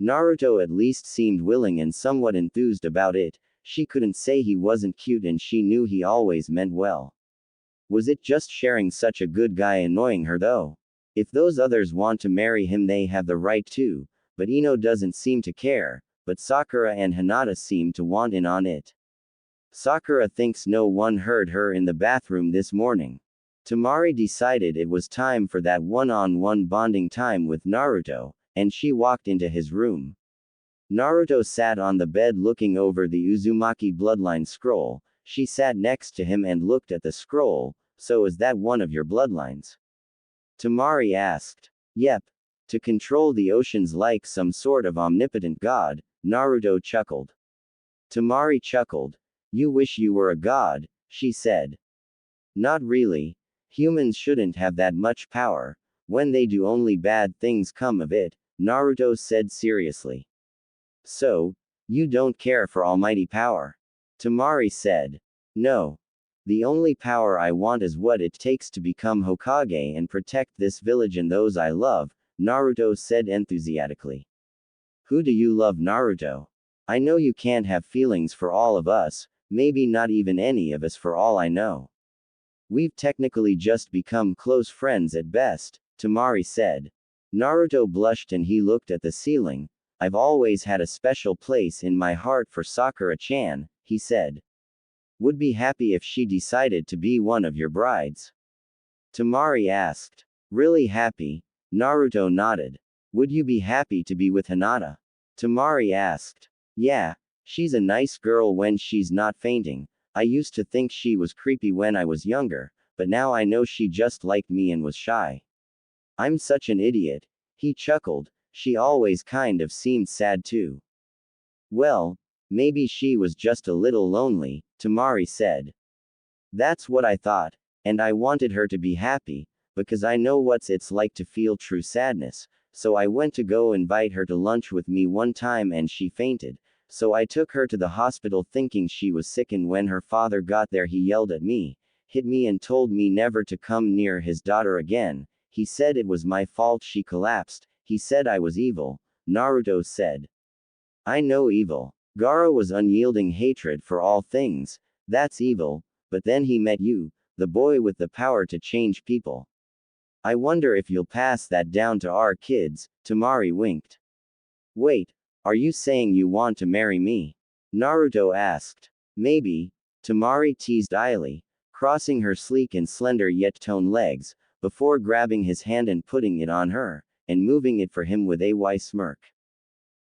Naruto at least seemed willing and somewhat enthused about it. She couldn't say he wasn't cute and she knew he always meant well. Was it just sharing such a good guy annoying her though? If those others want to marry him, they have the right to, but Ino doesn't seem to care. But Sakura and Hinata seem to want in on it. Sakura thinks no one heard her in the bathroom this morning. Temari decided it was time for that one-on-one bonding time with Naruto, and she walked into his room. Naruto sat on the bed looking over the Uzumaki bloodline scroll. She sat next to him and looked at the scroll. So is that one of your bloodlines? Temari asked. Yep. To control the oceans like some sort of omnipotent god, Naruto chuckled. Temari chuckled. You wish you were a god, she said. Not really. Humans shouldn't have that much power. When they do, only bad things come of it, Naruto said seriously. So, you don't care for almighty power? Temari said. No. The only power I want is what it takes to become Hokage and protect this village and those I love, Naruto said enthusiastically. Who do you love, Naruto? I know you can't have feelings for all of us, maybe not even any of us for all I know. We've technically just become close friends at best, Temari said. Naruto blushed and he looked at the ceiling. I've always had a special place in my heart for Sakura-chan, he said. Would be happy if she decided to be one of your brides? Temari asked. Really happy? Naruto nodded. Would you be happy to be with Hinata? Temari asked. Yeah, she's a nice girl when she's not fainting. I used to think she was creepy when I was younger, but now I know she just liked me and was shy. I'm such an idiot. He chuckled. She always kind of seemed sad too. Well, maybe she was just a little lonely, Temari said. That's what I thought, and I wanted her to be happy, because I know what it's like to feel true sadness. So I went to go invite her to lunch with me one time and she fainted. So I took her to the hospital thinking she was sick, and when her father got there he yelled at me, hit me and told me never to come near his daughter again. He said it was my fault she collapsed. He said I was evil. Naruto said. I know evil. Gaara was unyielding hatred for all things. That's evil. But then he met you, the boy with the power to change people. I wonder if you'll pass that down to our kids. Temari winked. Wait, are you saying you want to marry me? Naruto asked. Maybe. Temari teased Aili, crossing her sleek and slender yet toned legs, before grabbing his hand and putting it on her, and moving it for him with a wry smirk.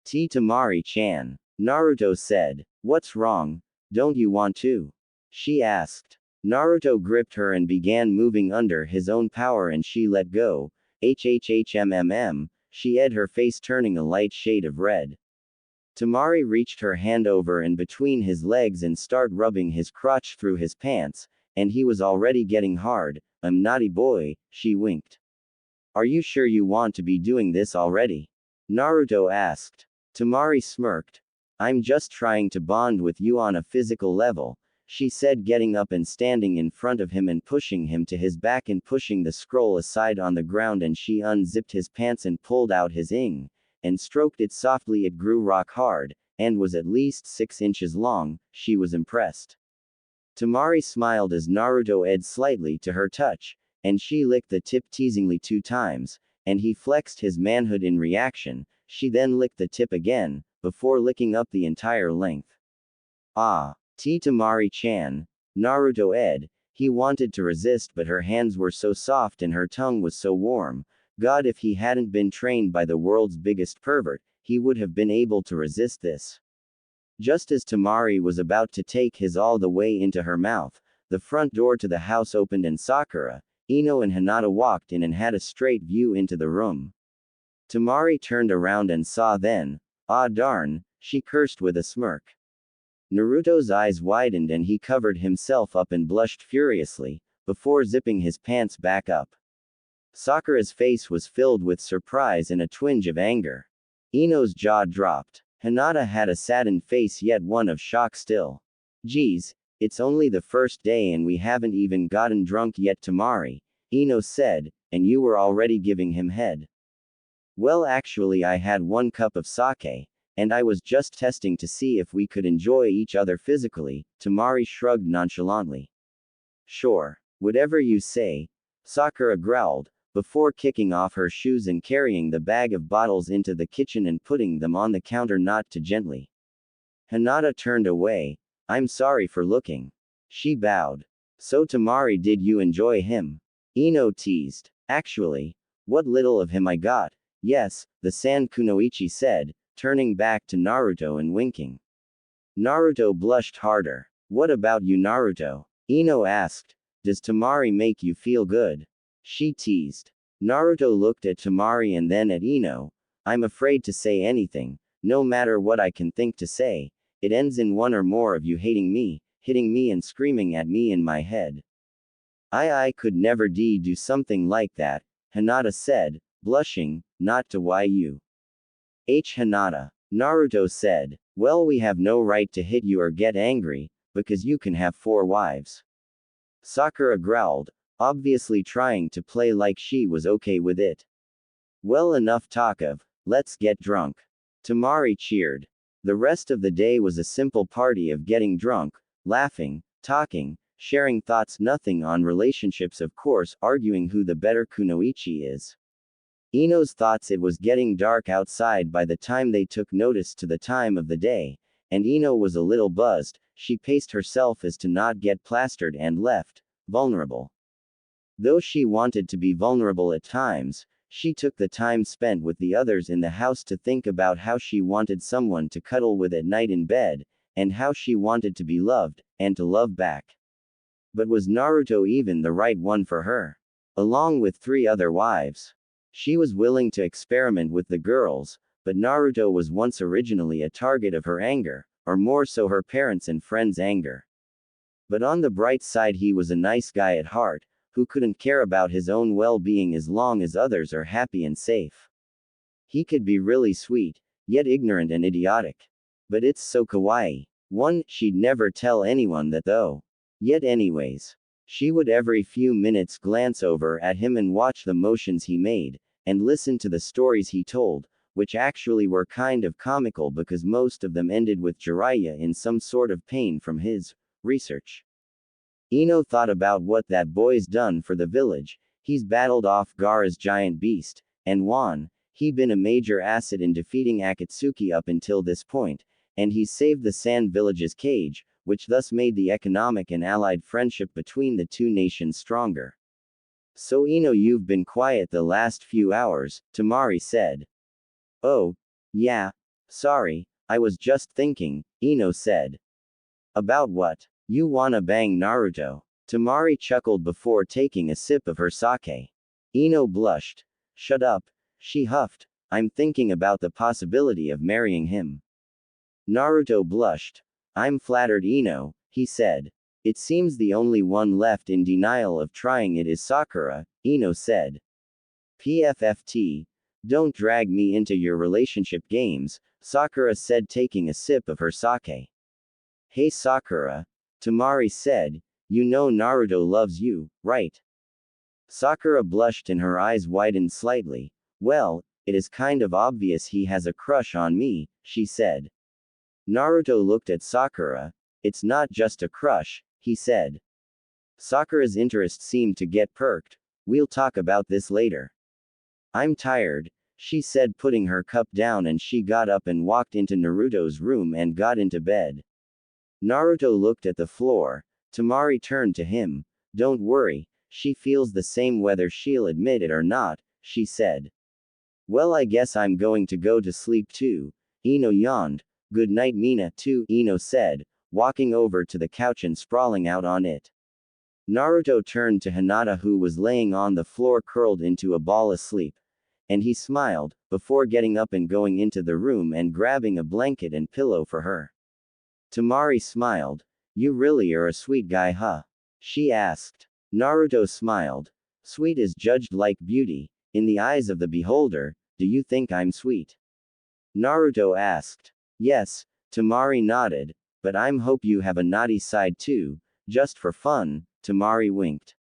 Temari-chan. Naruto said. What's wrong? Don't you want to? She asked. Naruto gripped her and began moving under his own power, and she let go. HHHMMM, she ed, her face turning a light shade of red. Temari reached her hand over and between his legs and started rubbing his crotch through his pants, and he was already getting hard. Naughty boy, she winked. Are you sure you want to be doing this already? Naruto asked. Temari smirked. I'm just trying to bond with you on a physical level, she said, getting up and standing in front of him and pushing him to his back and pushing the scroll aside on the ground, and she unzipped his pants and pulled out his ing, and stroked it softly. It grew rock hard, and was at least 6 inches long. She was impressed. Temari smiled as Naruto edged slightly to her touch, and she licked the tip teasingly 2 times, and he flexed his manhood in reaction. She then licked the tip again, before licking up the entire length. Ah. Temari-chan. Naruto ed. He wanted to resist, but her hands were so soft and her tongue was so warm. God, if he hadn't been trained by the world's biggest pervert, he would have been able to resist this. Just as Temari was about to take his all the way into her mouth, the front door to the house opened and Sakura, Ino and Hinata walked in and had a straight view into the room. Temari turned around and saw them. Ah darn, she cursed with a smirk. Naruto's eyes widened and he covered himself up and blushed furiously, before zipping his pants back up. Sakura's face was filled with surprise and a twinge of anger. Ino's jaw dropped. Hinata had a saddened face, yet one of shock still. Geez, it's only the first day and we haven't even gotten drunk yet, Temari, Ino said, and you were already giving him head. Well, actually I had 1 cup of sake, and I was just testing to see if we could enjoy each other physically. Temari shrugged nonchalantly. Sure, whatever you say, Sakura growled, before kicking off her shoes and carrying the bag of bottles into the kitchen and putting them on the counter not too gently. Hinata turned away. I'm sorry for looking. She bowed. So Temari, did you enjoy him? Ino teased. Actually, what little of him I got. Yes, the San Kunoichi said, turning back to Naruto and winking. Naruto blushed harder. What about you, Naruto? Ino asked. Does Temari make you feel good? She teased. Naruto looked at Temari and then at Ino. I'm afraid to say anything. No matter what I can think to say, it ends in one or more of you hating me, hitting me and screaming at me in my head. I could never do something like that, Hinata said, blushing, not to you. Hinata. Naruto said. Well, we have no right to hit you or get angry, because you can have 4 wives. Sakura growled, obviously trying to play like she was okay with it. Well, enough talk of, let's get drunk. Temari cheered. The rest of the day was a simple party of getting drunk, laughing, talking, sharing thoughts, nothing on relationships, of course, arguing who the better kunoichi is. Ino's thoughts. It was getting dark outside by the time they took notice to the time of the day, and Ino was a little buzzed. She paced herself as to not get plastered and left, vulnerable. Though she wanted to be vulnerable at times, she took the time spent with the others in the house to think about how she wanted someone to cuddle with at night in bed, and how she wanted to be loved, and to love back. But was Naruto even the right one for her? Along with 3 other wives. She was willing to experiment with the girls, but Naruto was once originally a target of her anger, or more so her parents' and friends' anger. But on the bright side, he was a nice guy at heart, who couldn't care about his own well-being as long as others are happy and safe. He could be really sweet, yet ignorant and idiotic. But it's so kawaii. She'd never tell anyone that though. Yet anyways. She would every few minutes glance over at him and watch the motions he made, and listen to the stories he told, which actually were kind of comical because most of them ended with Jiraiya in some sort of pain from his research. Ino thought about what that boy's done for the village. He's battled off Gaara's giant beast, and he'd been a major asset in defeating Akatsuki up until this point, and he's saved the Sand Village's cage, which thus made the economic and allied friendship between the two nations stronger. So Ino, you've been quiet the last few hours, Tamari said. Oh, yeah. Sorry, I was just thinking, Ino said. About what? You wanna bang Naruto? Tamari chuckled before taking a sip of her sake. Ino blushed. Shut up, she huffed. I'm thinking about the possibility of marrying him. Naruto blushed. I'm flattered, Ino, he said. It seems the only one left in denial of trying it is Sakura, Ino said. PFFT. Don't drag me into your relationship games, Sakura said, taking a sip of her sake. Hey Sakura, Tamari said, you know Naruto loves you, right? Sakura blushed and her eyes widened slightly. Well, it is kind of obvious he has a crush on me, she said. Naruto looked at Sakura. It's not just a crush, he said. Sakura's interest seemed to get perked. We'll talk about this later. I'm tired, she said, putting her cup down, and she got up and walked into Naruto's room and got into bed. Naruto looked at the floor. Tamari turned to him. Don't worry, she feels the same whether she'll admit it or not, she said. Well, I guess I'm going to go to sleep too. Ino yawned. Good night, Mina, too, Ino said, walking over to the couch and sprawling out on it. Naruto turned to Hinata, who was laying on the floor curled into a ball asleep. And he smiled, before getting up and going into the room and grabbing a blanket and pillow for her. Tamari smiled. You really are a sweet guy, huh? She asked. Naruto smiled. Sweet is judged like beauty. In the eyes of the beholder, do you think I'm sweet? Naruto asked. Yes, Tamari nodded, but I'm hope you have a naughty side too, just for fun, Tamari winked.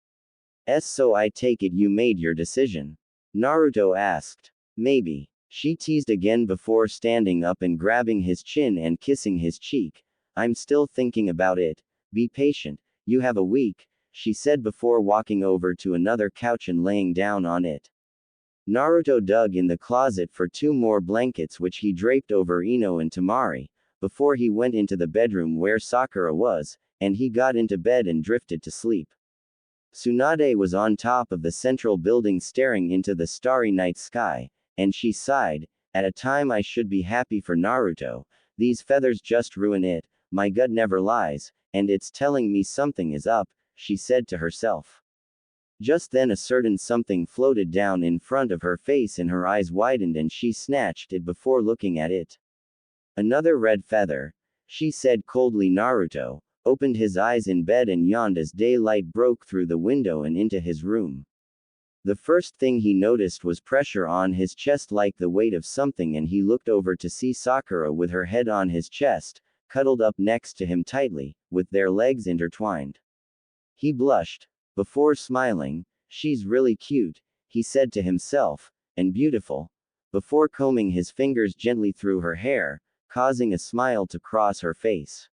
So I take it you made your decision? Naruto asked. Maybe. She teased again before standing up and grabbing his chin and kissing his cheek. I'm still thinking about it. Be patient, you have a week, she said before walking over to another couch and laying down on it. Naruto dug in the closet for 2 more blankets which he draped over Ino and Tamari, before he went into the bedroom where Sakura was, and he got into bed and drifted to sleep. Tsunade was on top of the central building staring into the starry night sky, and she sighed, at a time I should be happy for Naruto, these feathers just ruin it, my gut never lies, and it's telling me something is up, she said to herself. Just then a certain something floated down in front of her face and her eyes widened and she snatched it before looking at it. Another red feather, she said coldly. Naruto opened his eyes in bed and yawned as daylight broke through the window and into his room. The first thing he noticed was pressure on his chest like the weight of something, and he looked over to see Sakura with her head on his chest, cuddled up next to him tightly, with their legs intertwined. He blushed. Before smiling, she's really cute, he said to himself, and beautiful, before combing his fingers gently through her hair, causing a smile to cross her face.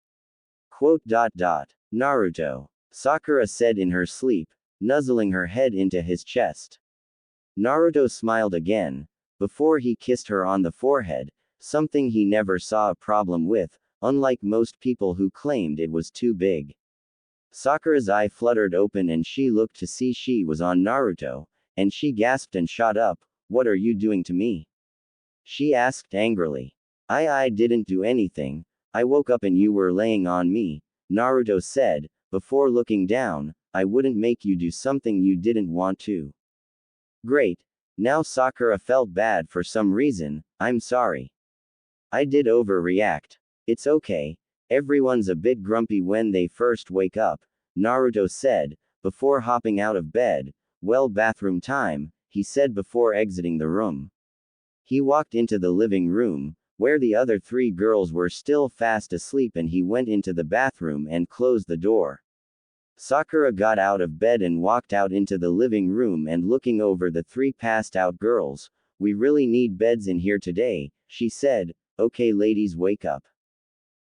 Naruto, Sakura said in her sleep, nuzzling her head into his chest. Naruto smiled again, before he kissed her on the forehead, something he never saw a problem with, unlike most people who claimed it was too big. Sakura's eye fluttered open and she looked to see she was on Naruto, and she gasped and shot up. What are you doing to me? She asked angrily. I didn't do anything, I woke up and you were laying on me, Naruto said, before looking down. I wouldn't make you do something you didn't want to. Great. Now Sakura felt bad for some reason. I'm sorry. I did overreact. It's okay. Everyone's a bit grumpy when they first wake up, Naruto said, before hopping out of bed. Well, bathroom time, he said before exiting the room. He walked into the living room, where the other three girls were still fast asleep, and he went into the bathroom and closed the door. Sakura got out of bed and walked out into the living room, and looking over the three passed out girls. "We really need beds in here today," she said. "Okay ladies, wake up,"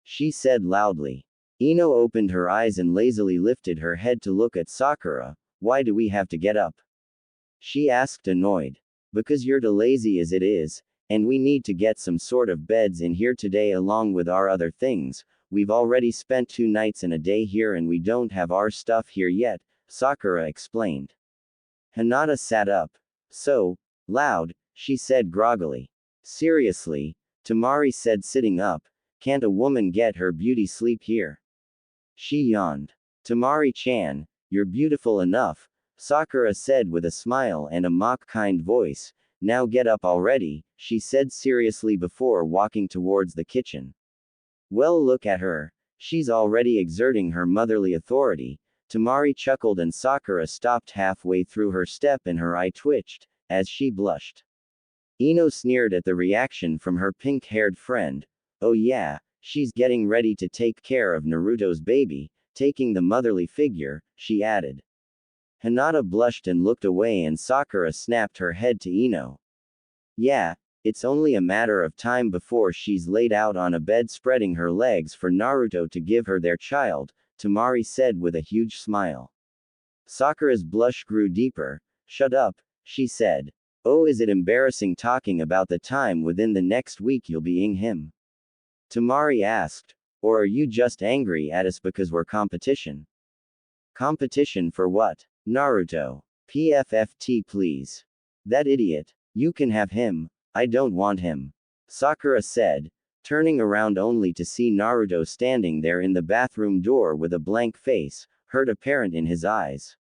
she said loudly. Ino opened her eyes and lazily lifted her head to look at Sakura. "Why do we have to get up?" she asked, annoyed. "Because you're too lazy as it is, and we need to get some sort of beds in here today along with our other things. We've already spent 2 nights and a day here and we don't have our stuff here yet," Sakura explained. Hinata sat up. "So loud," she said groggily. "Seriously," Tamari said, sitting up. "Can't a woman get her beauty sleep here?" She yawned. "Tamari-chan, you're beautiful enough," Sakura said with a smile and a mock kind voice. "Now get up already," she said seriously before walking towards the kitchen. "Well, look at her. She's already exerting her motherly authority." Tamari chuckled and Sakura stopped halfway through her step and her eye twitched, as she blushed. Ino sneered at the reaction from her pink-haired friend. "Oh yeah, she's getting ready to take care of Naruto's baby, taking the motherly figure," she added. Hinata blushed and looked away, and Sakura snapped her head to Ino. "Yeah, it's only a matter of time before she's laid out on a bed spreading her legs for Naruto to give her their child," Tamari said with a huge smile. Sakura's blush grew deeper. "Shut up," she said. "Oh, is it embarrassing talking about the time within the next week you'll be ing him?" Tamari asked. "Or are you just angry at us because we're competition?" "Competition for what?" "Naruto. PFFT please. That idiot. You can have him. I don't want him," Sakura said, turning around only to see Naruto standing there in the bathroom door with a blank face, hurt apparent in his eyes.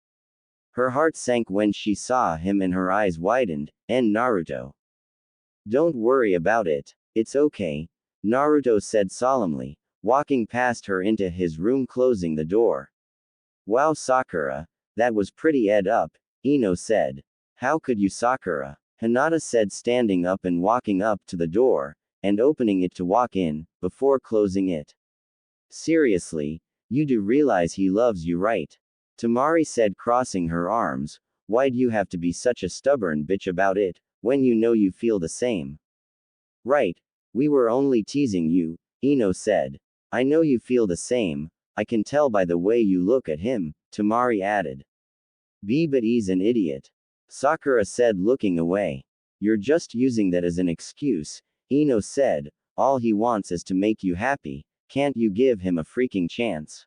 Her heart sank when she saw him and her eyes widened. "And Naruto. Don't worry about it. It's okay," Naruto said solemnly, walking past her into his room, closing the door. "Wow, Sakura. That was pretty ed up," Ino said. "How could you, Sakura?" Hinata said, standing up and walking up to the door, and opening it to walk in, before closing it. "Seriously, you do realize he loves you, right?" Tamari said, crossing her arms. "Why'd you have to be such a stubborn bitch about it, when you know you feel the same?" "Right. We were only teasing you," Ino said. "I know you feel the same. I can tell by the way you look at him," Tamari added. But he's an idiot," Sakura said, looking away. "You're just using that as an excuse," Ino said. "All he wants is to make you happy. Can't you give him a freaking chance?"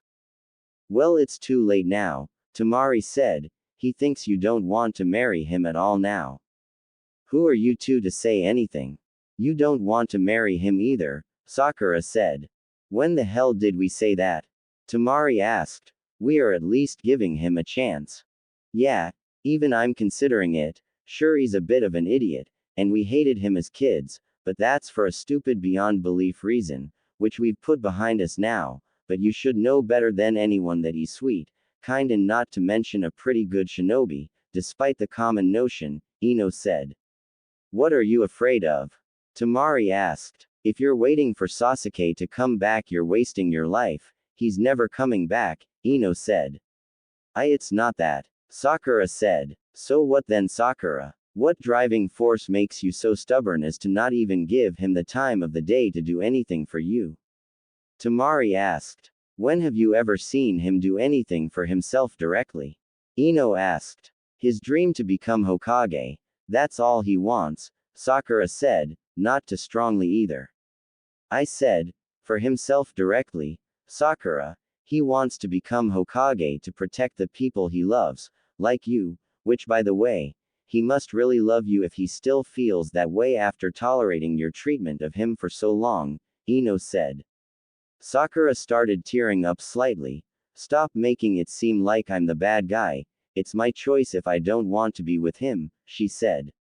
"Well, it's too late now," Tamari said. "He thinks you don't want to marry him at all now." "Who are you two to say anything? You don't want to marry him either," Sakura said. "When the hell did we say that?" Tamari asked. "We are at least giving him a chance." "Yeah, even I'm considering it. Sure, he's a bit of an idiot, and we hated him as kids, but that's for a stupid beyond belief reason, which we've put behind us now, but you should know better than anyone that he's sweet, kind, and not to mention a pretty good shinobi, despite the common notion," Ino said. "What are you afraid of?" Tamari asked. "If you're waiting for Sasuke to come back, you're wasting your life. He's never coming back," Ino said. It's not that," Sakura said. "So what then, Sakura? What driving force makes you so stubborn as to not even give him the time of the day to do anything for you?" Tamari asked. "When have you ever seen him do anything for himself directly?" Ino asked. "His dream to become Hokage. That's all he wants," Sakura said, not too strongly either. "I said, for himself directly, Sakura. He wants to become Hokage to protect the people he loves, like you, which by the way, he must really love you if he still feels that way after tolerating your treatment of him for so long," Ino said. Sakura started tearing up slightly. "Stop making it seem like I'm the bad guy. It's my choice if I don't want to be with him," she said.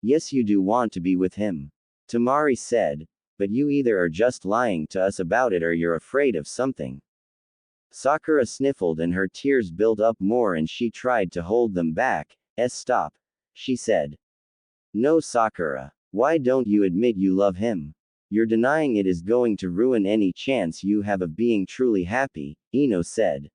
"Yes, you do want to be with him," Tamari said, "but you either are just lying to us about it or you're afraid of something." Sakura sniffled and her tears built up more and she tried to hold them back. Stop. She said. No, Sakura. Why don't you admit you love him? You're denying it is going to ruin any chance you have of being truly happy, Ino said.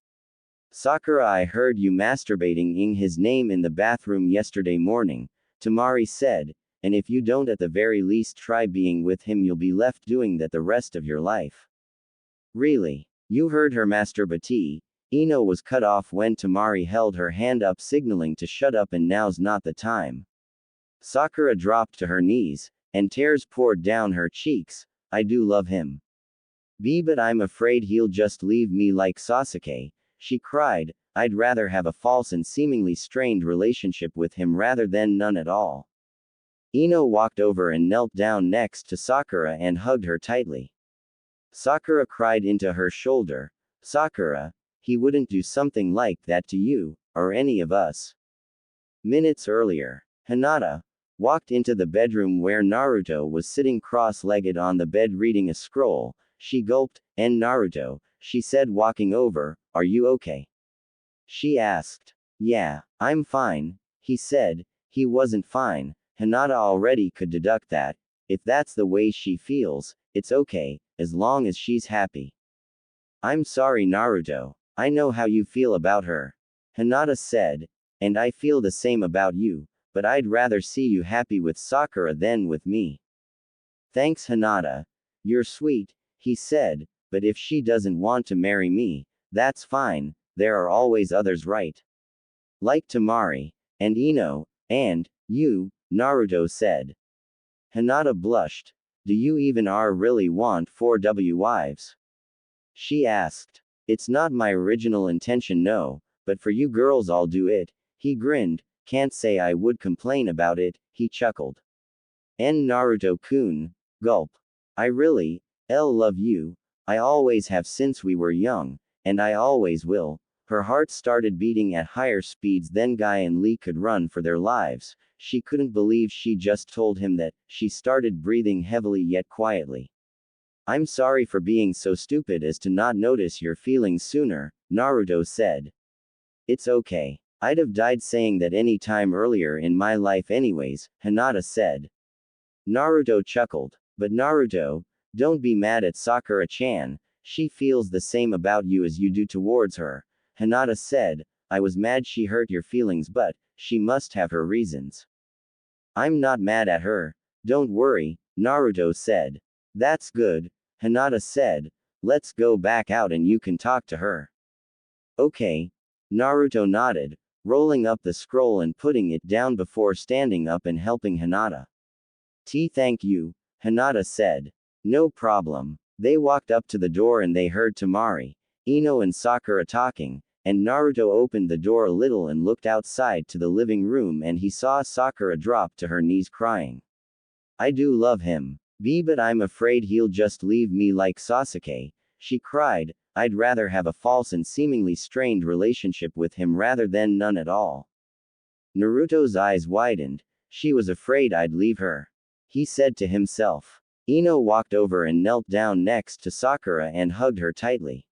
Sakura, I heard you masturbating in his name in the bathroom yesterday morning, Tamari said, and if you don't at the very least try being with him you'll be left doing that the rest of your life. Really? You heard her masturbate? Ino was cut off when Tamari held her hand up signaling to shut up and now's not the time. Sakura dropped to her knees, and tears poured down her cheeks. I do love him. But I'm afraid he'll just leave me like Sasuke, she cried. I'd rather have a false and seemingly strained relationship with him rather than none at all. Ino walked over and knelt down next to Sakura and hugged her tightly. Sakura cried into her shoulder. Sakura, he wouldn't do something like that to you, or any of us. Minutes earlier, Hinata walked into the bedroom where Naruto was sitting cross-legged on the bed reading a scroll. She gulped, and Naruto, she said walking over, are you okay? She asked. Yeah, I'm fine, he said. He wasn't fine. Hinata already could deduct that. If that's the way she feels, it's okay, as long as she's happy. I'm sorry, Naruto. I know how you feel about her. Hinata said. And I feel the same about you, but I'd rather see you happy with Sakura than with me. Thanks, Hinata. You're sweet, he said, but if she doesn't want to marry me, that's fine, there are always others, right? Like Tamari, and Ino, and you, Naruto said. Hinata blushed. Do you even really want 4W wives? She asked. It's not my original intention, no, but for you girls I'll do it. He grinned. Can't say I would complain about it, he chuckled. Naruto-kun, gulp. I really, love you. I always have since we were young, and I always will. Her heart started beating at higher speeds than Guy and Lee could run for their lives. She couldn't believe she just told him that. She started breathing heavily yet quietly. I'm sorry for being so stupid as to not notice your feelings sooner, Naruto said. It's okay. I'd have died saying that any time earlier in my life anyways, Hinata said. Naruto chuckled. But Naruto, don't be mad at Sakura-chan, she feels the same about you as you do towards her, Hinata said. I was mad she hurt your feelings, but she must have her reasons. I'm not mad at her. Don't worry, Naruto said. That's good, Hinata said. Let's go back out and you can talk to her. Okay. Naruto nodded, rolling up the scroll and putting it down before standing up and helping Hinata. Thank you, Hinata said. No problem. They walked up to the door and they heard Tamari, Ino and Sakura talking, and Naruto opened the door a little and looked outside to the living room and he saw Sakura drop to her knees crying. I do love him. But I'm afraid he'll just leave me like Sasuke, she cried. I'd rather have a false and seemingly strained relationship with him rather than none at all. Naruto's eyes widened. She was afraid I'd leave her, he said to himself. Ino walked over and knelt down next to Sakura and hugged her tightly.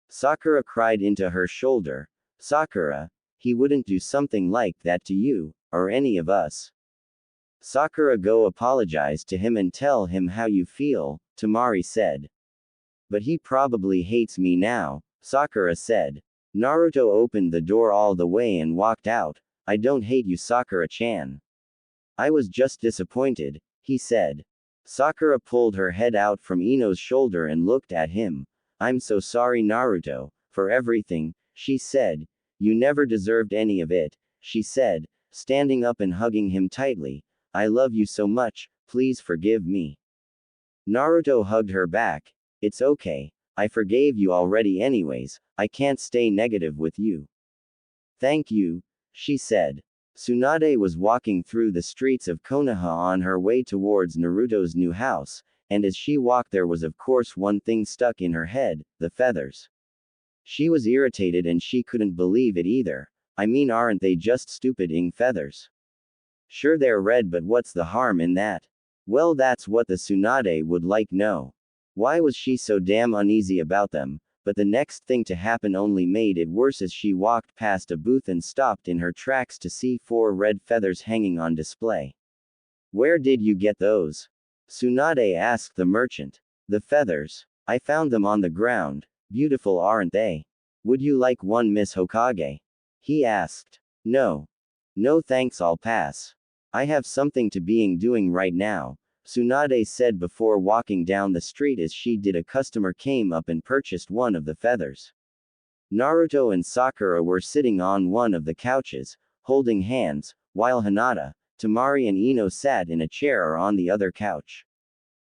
Sakura cried into her shoulder. Sakura, he wouldn't do something like that to you, or any of us. Sakura, go apologize to him and tell him how you feel, Tamari said. But he probably hates me now, Sakura said. Naruto opened the door all the way and walked out. I don't hate you, Sakura-chan. I was just disappointed, he said. Sakura pulled her head out from Ino's shoulder and looked at him. I'm so sorry, Naruto, for everything, she said. You never deserved any of it, she said, standing up and hugging him tightly. I love you so much, please forgive me. Naruto hugged her back. It's okay. I forgave you already anyways, I can't stay negative with you. Thank you, she said. Tsunade was walking through the streets of Konoha on her way towards Naruto's new house, and as she walked there was of course one thing stuck in her head, the feathers. She was irritated and she couldn't believe it either. I mean, aren't they just stupid feathers? Sure, they're red, but what's the harm in that? Well, that's what the Tsunade would like know. Why was she so damn uneasy about them? but the next thing to happen only made it worse as she walked past a booth and stopped in her tracks to see 4 red feathers hanging on display. Where did you get those? Tsunade asked the merchant. The feathers. I found them on the ground. Beautiful, aren't they? Would you like one, Miss Hokage? He asked. No. No thanks, I'll pass. I have something to being doing right now, Tsunade said before walking down the street. As she did, a customer came up and purchased one of the feathers. Naruto and Sakura were sitting on one of the couches, holding hands, while Hinata, Temari and Ino sat in a chair or on the other couch.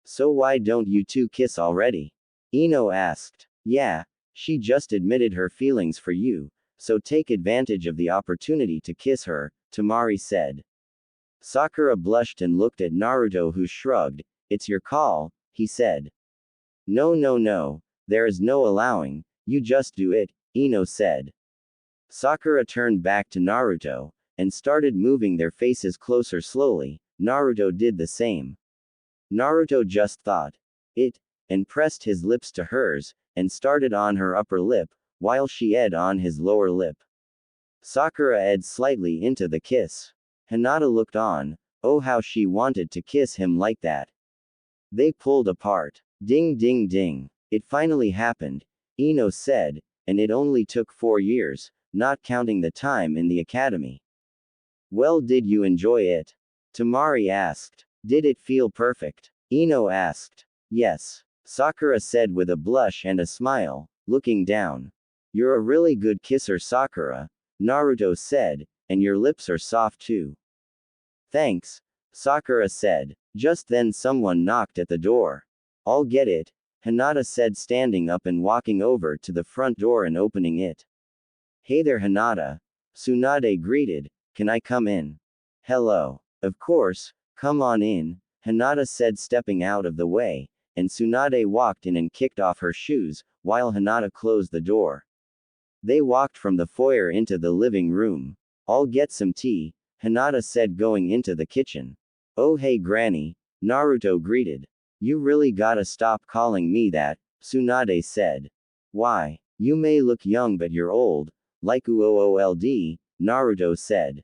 So why don't you two kiss already? Ino asked. Yeah, she just admitted her feelings for you, so take advantage of the opportunity to kiss her, Temari said. Sakura blushed and looked at Naruto, who shrugged. It's your call, he said. No, no, no, there is no allowing, you just do it, Ino said. Sakura turned back to Naruto, and started moving their faces closer slowly. Naruto did the same. Naruto just thought it, and pressed his lips to hers, and started on her upper lip, while she ed on his lower lip. Sakura ed slightly into the kiss. Hinata looked on. Oh, how she wanted to kiss him like that. They pulled apart. Ding ding ding. It finally happened, Ino said, and it only took 4 years, not counting the time in the academy. Well, did you enjoy it? Temari asked. Did it feel perfect? Ino asked. Yes, Sakura said with a blush and a smile, looking down. You're a really good kisser, Sakura, Naruto said, and your lips are soft too. Thanks, Sakura said. Just then someone knocked at the door. I'll get it, Hinata said, standing up and walking over to the front door and opening it. Hey there, Hinata, Tsunade greeted. Can I come in? Hello. Of course, come on in, Hinata said, stepping out of the way, and Tsunade walked in and kicked off her shoes, while Hinata closed the door. They walked from the foyer into the living room. I'll get some tea, Hinata said, going into the kitchen. Oh hey Granny, Naruto greeted. You really gotta stop calling me that, Tsunade said. Why? You may look young but you're old, like oold, Naruto said.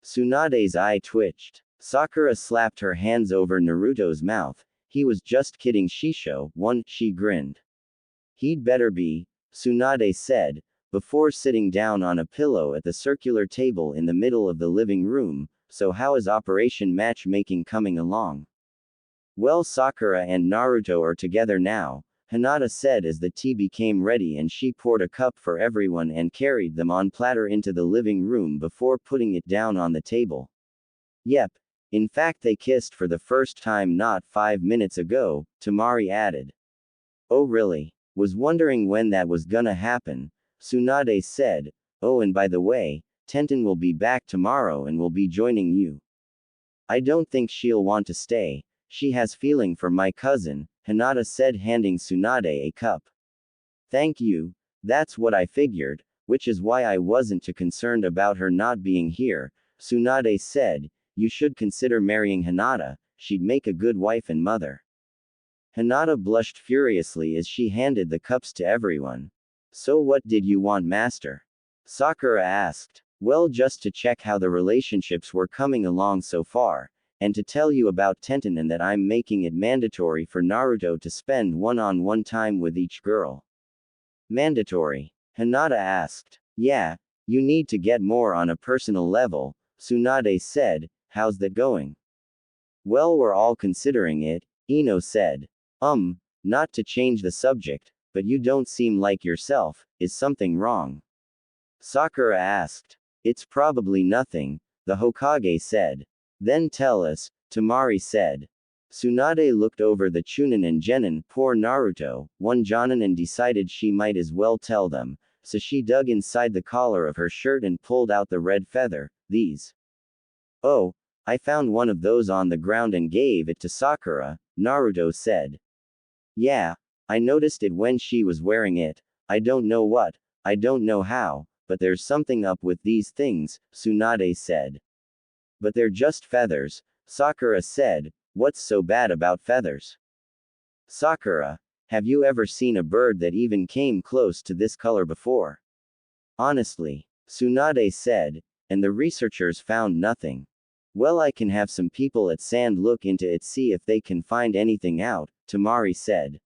Tsunade's eye twitched. Sakura slapped her hands over Naruto's mouth. He was just kidding, Shisho, she grinned. He'd better be, Tsunade said, before sitting down on a pillow at the circular table in the middle of the living room. So how is Operation Matchmaking coming along? Well, Sakura and Naruto are together now, Hinata said as the tea became ready, and she poured a cup for everyone and carried them on platter into the living room before putting it down on the table. Yep. In fact, they kissed for the first time not 5 minutes ago, Temari added. Oh really? Was wondering when that was gonna happen, Tsunade said. Oh, and by the way, Tenten will be back tomorrow and will be joining you. I don't think she'll want to stay. She has feeling for my cousin, Hinata said, handing Tsunade a cup. Thank you, that's what I figured, which is why I wasn't too concerned about her not being here, Tsunade said. You should consider marrying Hinata, she'd make a good wife and mother. Hinata blushed furiously as she handed the cups to everyone. So what did you want, master? Sakura asked. Well, just to check how the relationships were coming along so far, and to tell you about Tenten and that I'm making it mandatory for Naruto to spend one-on-one time with each girl. Mandatory? Hinata asked. Yeah, you need to get more on a personal level, Tsunade said. How's that going? Well, we're all considering it, Ino said. Not to change the subject, but you don't seem like yourself, is something wrong? Sakura asked. It's probably nothing, the Hokage said. Then tell us, Temari said. Tsunade looked over the chunnin and genin, poor Naruto, one jonin, and decided she might as well tell them, so she dug inside the collar of her shirt and pulled out the red feather. These. Oh, I found one of those on the ground and gave it to Sakura, Naruto said. Yeah, I noticed it when she was wearing it. I don't know what, I don't know how, but there's something up with these things, Tsunade said. But they're just feathers, Sakura said. What's so bad about feathers? Sakura, Have you ever seen a bird that even came close to this color before? Honestly, Tsunade said, and the researchers found nothing. Well, I can have some people at Sand look into it, see if they can find anything out, Tamari said.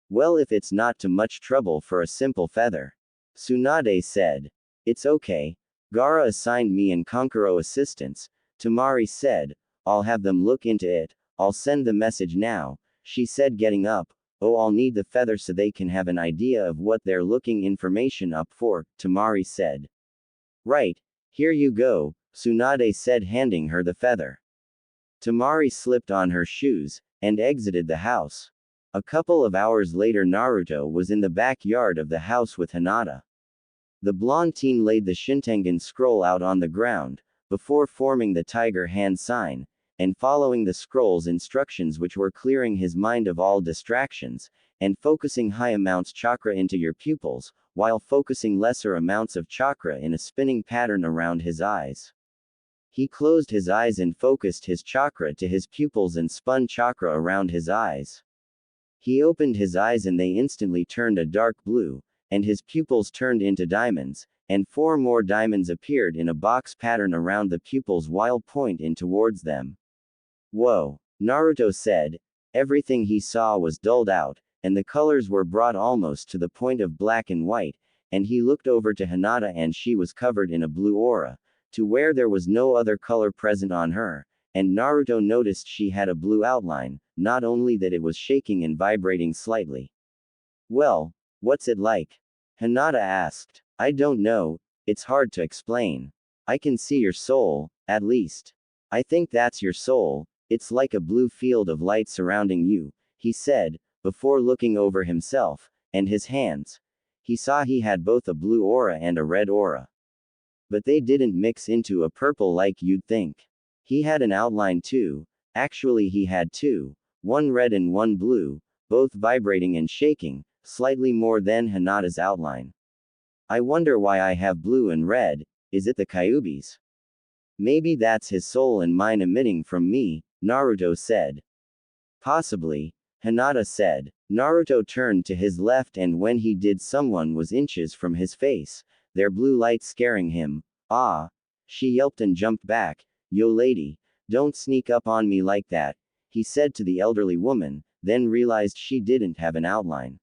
Well, if it's not too much trouble for a simple feather. Tsunade said. It's okay. Gara assigned me and Konkuro assistants, Tamari said. I'll have them look into it, I'll send the message now, she said, getting up. Oh, I'll need the feather so they can have an idea of what they're looking information up for, Tamari said. Right. Here you go, Tsunade said, handing her the feather. Tamari slipped on her shoes, and exited the house. A couple of hours later, Naruto was in the backyard of the house with Hinata. The blonde teen laid the Shintengen scroll out on the ground, before forming the tiger hand sign, and following the scroll's instructions, which were clearing his mind of all distractions, and focusing high amounts chakra into your pupils, while focusing lesser amounts of chakra in a spinning pattern around his eyes. He closed his eyes and focused his chakra to his pupils and spun chakra around his eyes. He opened his eyes and they instantly turned a dark blue, and his pupils turned into diamonds, and 4 more diamonds appeared in a box pattern around the pupils while pointing towards them. Whoa, Naruto said. Everything he saw was dulled out, and the colors were brought almost to the point of black and white, and he looked over to Hinata and she was covered in a blue aura, to where there was no other color present on her, and Naruto noticed she had a blue outline, not only that it was shaking and vibrating slightly. Well, what's it like? Hinata asked. I don't know, it's hard to explain. I can see your soul, at least. I think that's your soul, it's like a blue field of light surrounding you, he said, before looking over himself, and his hands. He saw he had both a blue aura and a red aura. But they didn't mix into a purple like you'd think. He had an outline too, actually he had 2, one red and one blue, both vibrating and shaking, slightly more than Hinata's outline. I wonder why I have blue and red, is it the Kyuubi's? Maybe that's his soul and mine emitting from me, Naruto said. Possibly, Hinata said. Naruto turned to his left and when he did someone was inches from his face, their blue light scaring him. Ah! She yelped and jumped back. Yo lady, don't sneak up on me like that, he said to the elderly woman, then realized she didn't have an outline.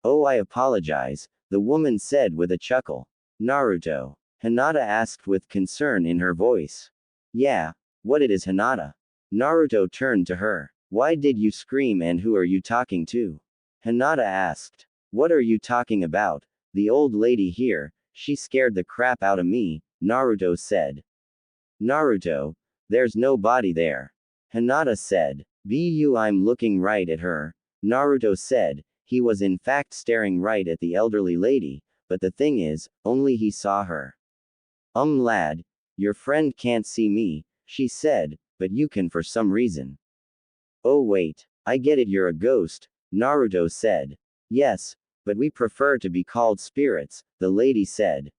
Oh, I apologize, the woman said with a chuckle. Naruto? Hinata asked with concern in her voice. Yeah, what it is, Hinata? Naruto turned to her. Why did you scream and who are you talking to? Hinata asked. What are you talking about? The old lady here, she scared the crap out of me, Naruto said. Naruto, there's no body there. Hinata said. I'm looking right at her, Naruto said. He was in fact staring right at the elderly lady, but the thing is, only he saw her. Lad, your friend can't see me, she said, but you can for some reason. Oh wait, I get it, you're a ghost, Naruto said. Yes, but we prefer to be called spirits, the lady said.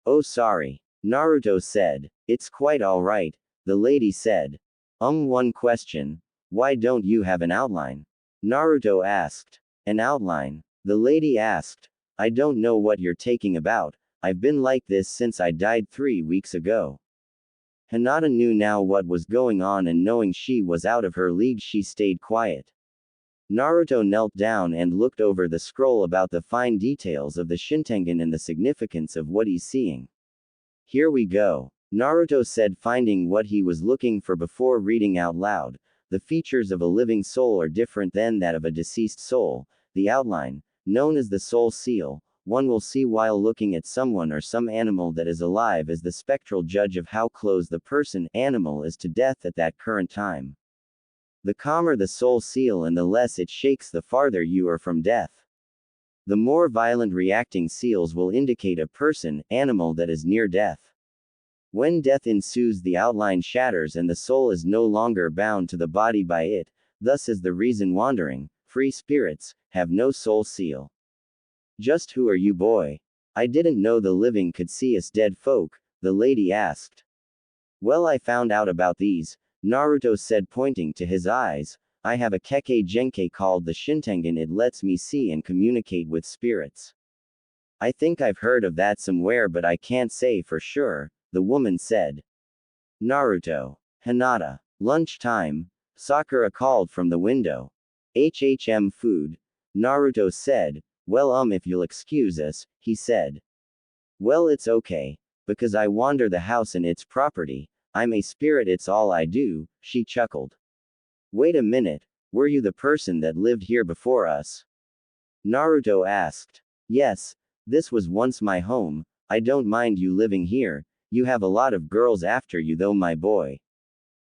Oh sorry, Naruto said. It's quite alright, the lady said. One question. Why don't you have an outline? Naruto asked. An outline? The lady asked. I don't know what you're talking about, I've been like this since I died 3 weeks ago. Hinata knew now what was going on and knowing she was out of her league she stayed quiet. Naruto knelt down and looked over the scroll about the fine details of the Shintengen and the significance of what he's seeing. Here we go, Naruto said, finding what he was looking for before reading out loud. The features of a living soul are different than that of a deceased soul. The outline, known as the soul seal, one will see while looking at someone or some animal that is alive as the spectral judge of how close the person, animal is to death at that current time. The calmer the soul seal and the less it shakes, the farther you are from death. The more violent reacting seals will indicate a person, animal that is near death. When death ensues, the outline shatters and the soul is no longer bound to the body by it, thus is the reason wandering, free spirits, have no soul seal. Just who are you, boy? I didn't know the living could see us dead folk, the lady asked. Well, I found out about these, Naruto said, pointing to his eyes. I have a Kekkei Genkai called the Shintengen. It lets me see and communicate with spirits. I think I've heard of that somewhere, but I can't say for sure, the woman said. Naruto. Hinata. Lunchtime. Sakura called from the window. Food. Naruto said, well, if you'll excuse us, he said. Well, it's okay, because I wander the house and its property. I'm a spirit, it's all I do, she chuckled. Wait a minute, were you the person that lived here before us? Naruto asked. Yes, this was once my home. I don't mind you living here. You have a lot of girls after you though, my boy.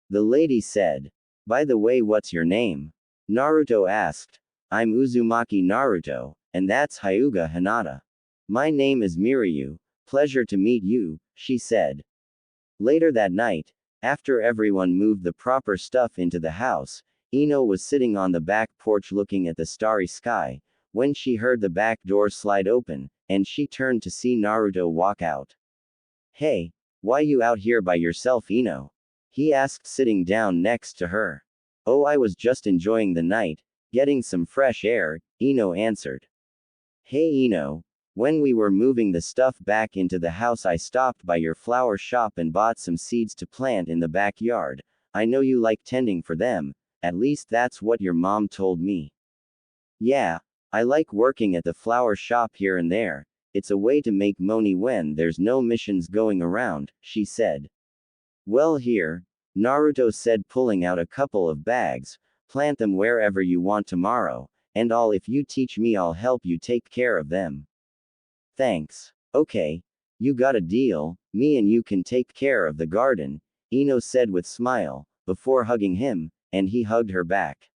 The lady said. By the way, what's your name? Naruto asked. I'm Uzumaki Naruto, and that's Hyuga Hinata. My name is Miryu. Pleasure to meet you, she said. Later that night, after everyone moved the proper stuff into the house, Ino was sitting on the back porch looking at the starry sky, when she heard the back door slide open, and she turned to see Naruto walk out. Hey, why you out here by yourself, Ino? He asked, sitting down next to her. Oh, I was just enjoying the night, getting some fresh air, Ino answered. Hey Ino, when we were moving the stuff back into the house, I stopped by your flower shop and bought some seeds to plant in the backyard. I know you like tending for them, at least that's what your mom told me. Yeah, I like working at the flower shop here and there. It's a way to make money when there's no missions going around, she said. Well, here, Naruto said, pulling out a couple of bags. Plant them wherever you want tomorrow, and if you teach me, I'll help you take care of them. Thanks. Okay. You got a deal, me and you can take care of the garden, Ino said with smile, before hugging him, and he hugged her back.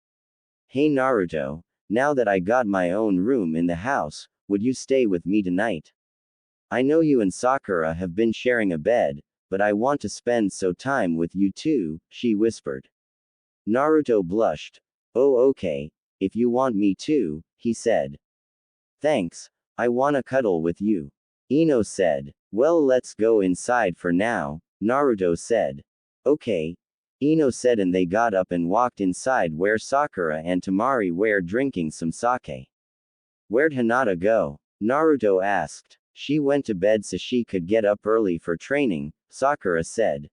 Hey Naruto, now that I got my own room in the house, would you stay with me tonight? I know you and Sakura have been sharing a bed, but I want to spend some time with you too, she whispered. Naruto blushed. Oh, okay, if you want me to, he said. Thanks, I wanna cuddle with you. Ino said. Well, let's go inside for now, Naruto said. Okay, Ino said, and they got up and walked inside where Sakura and Temari were drinking some sake. Where'd Hinata go? Naruto asked. She went to bed so she could get up early for training, Sakura said.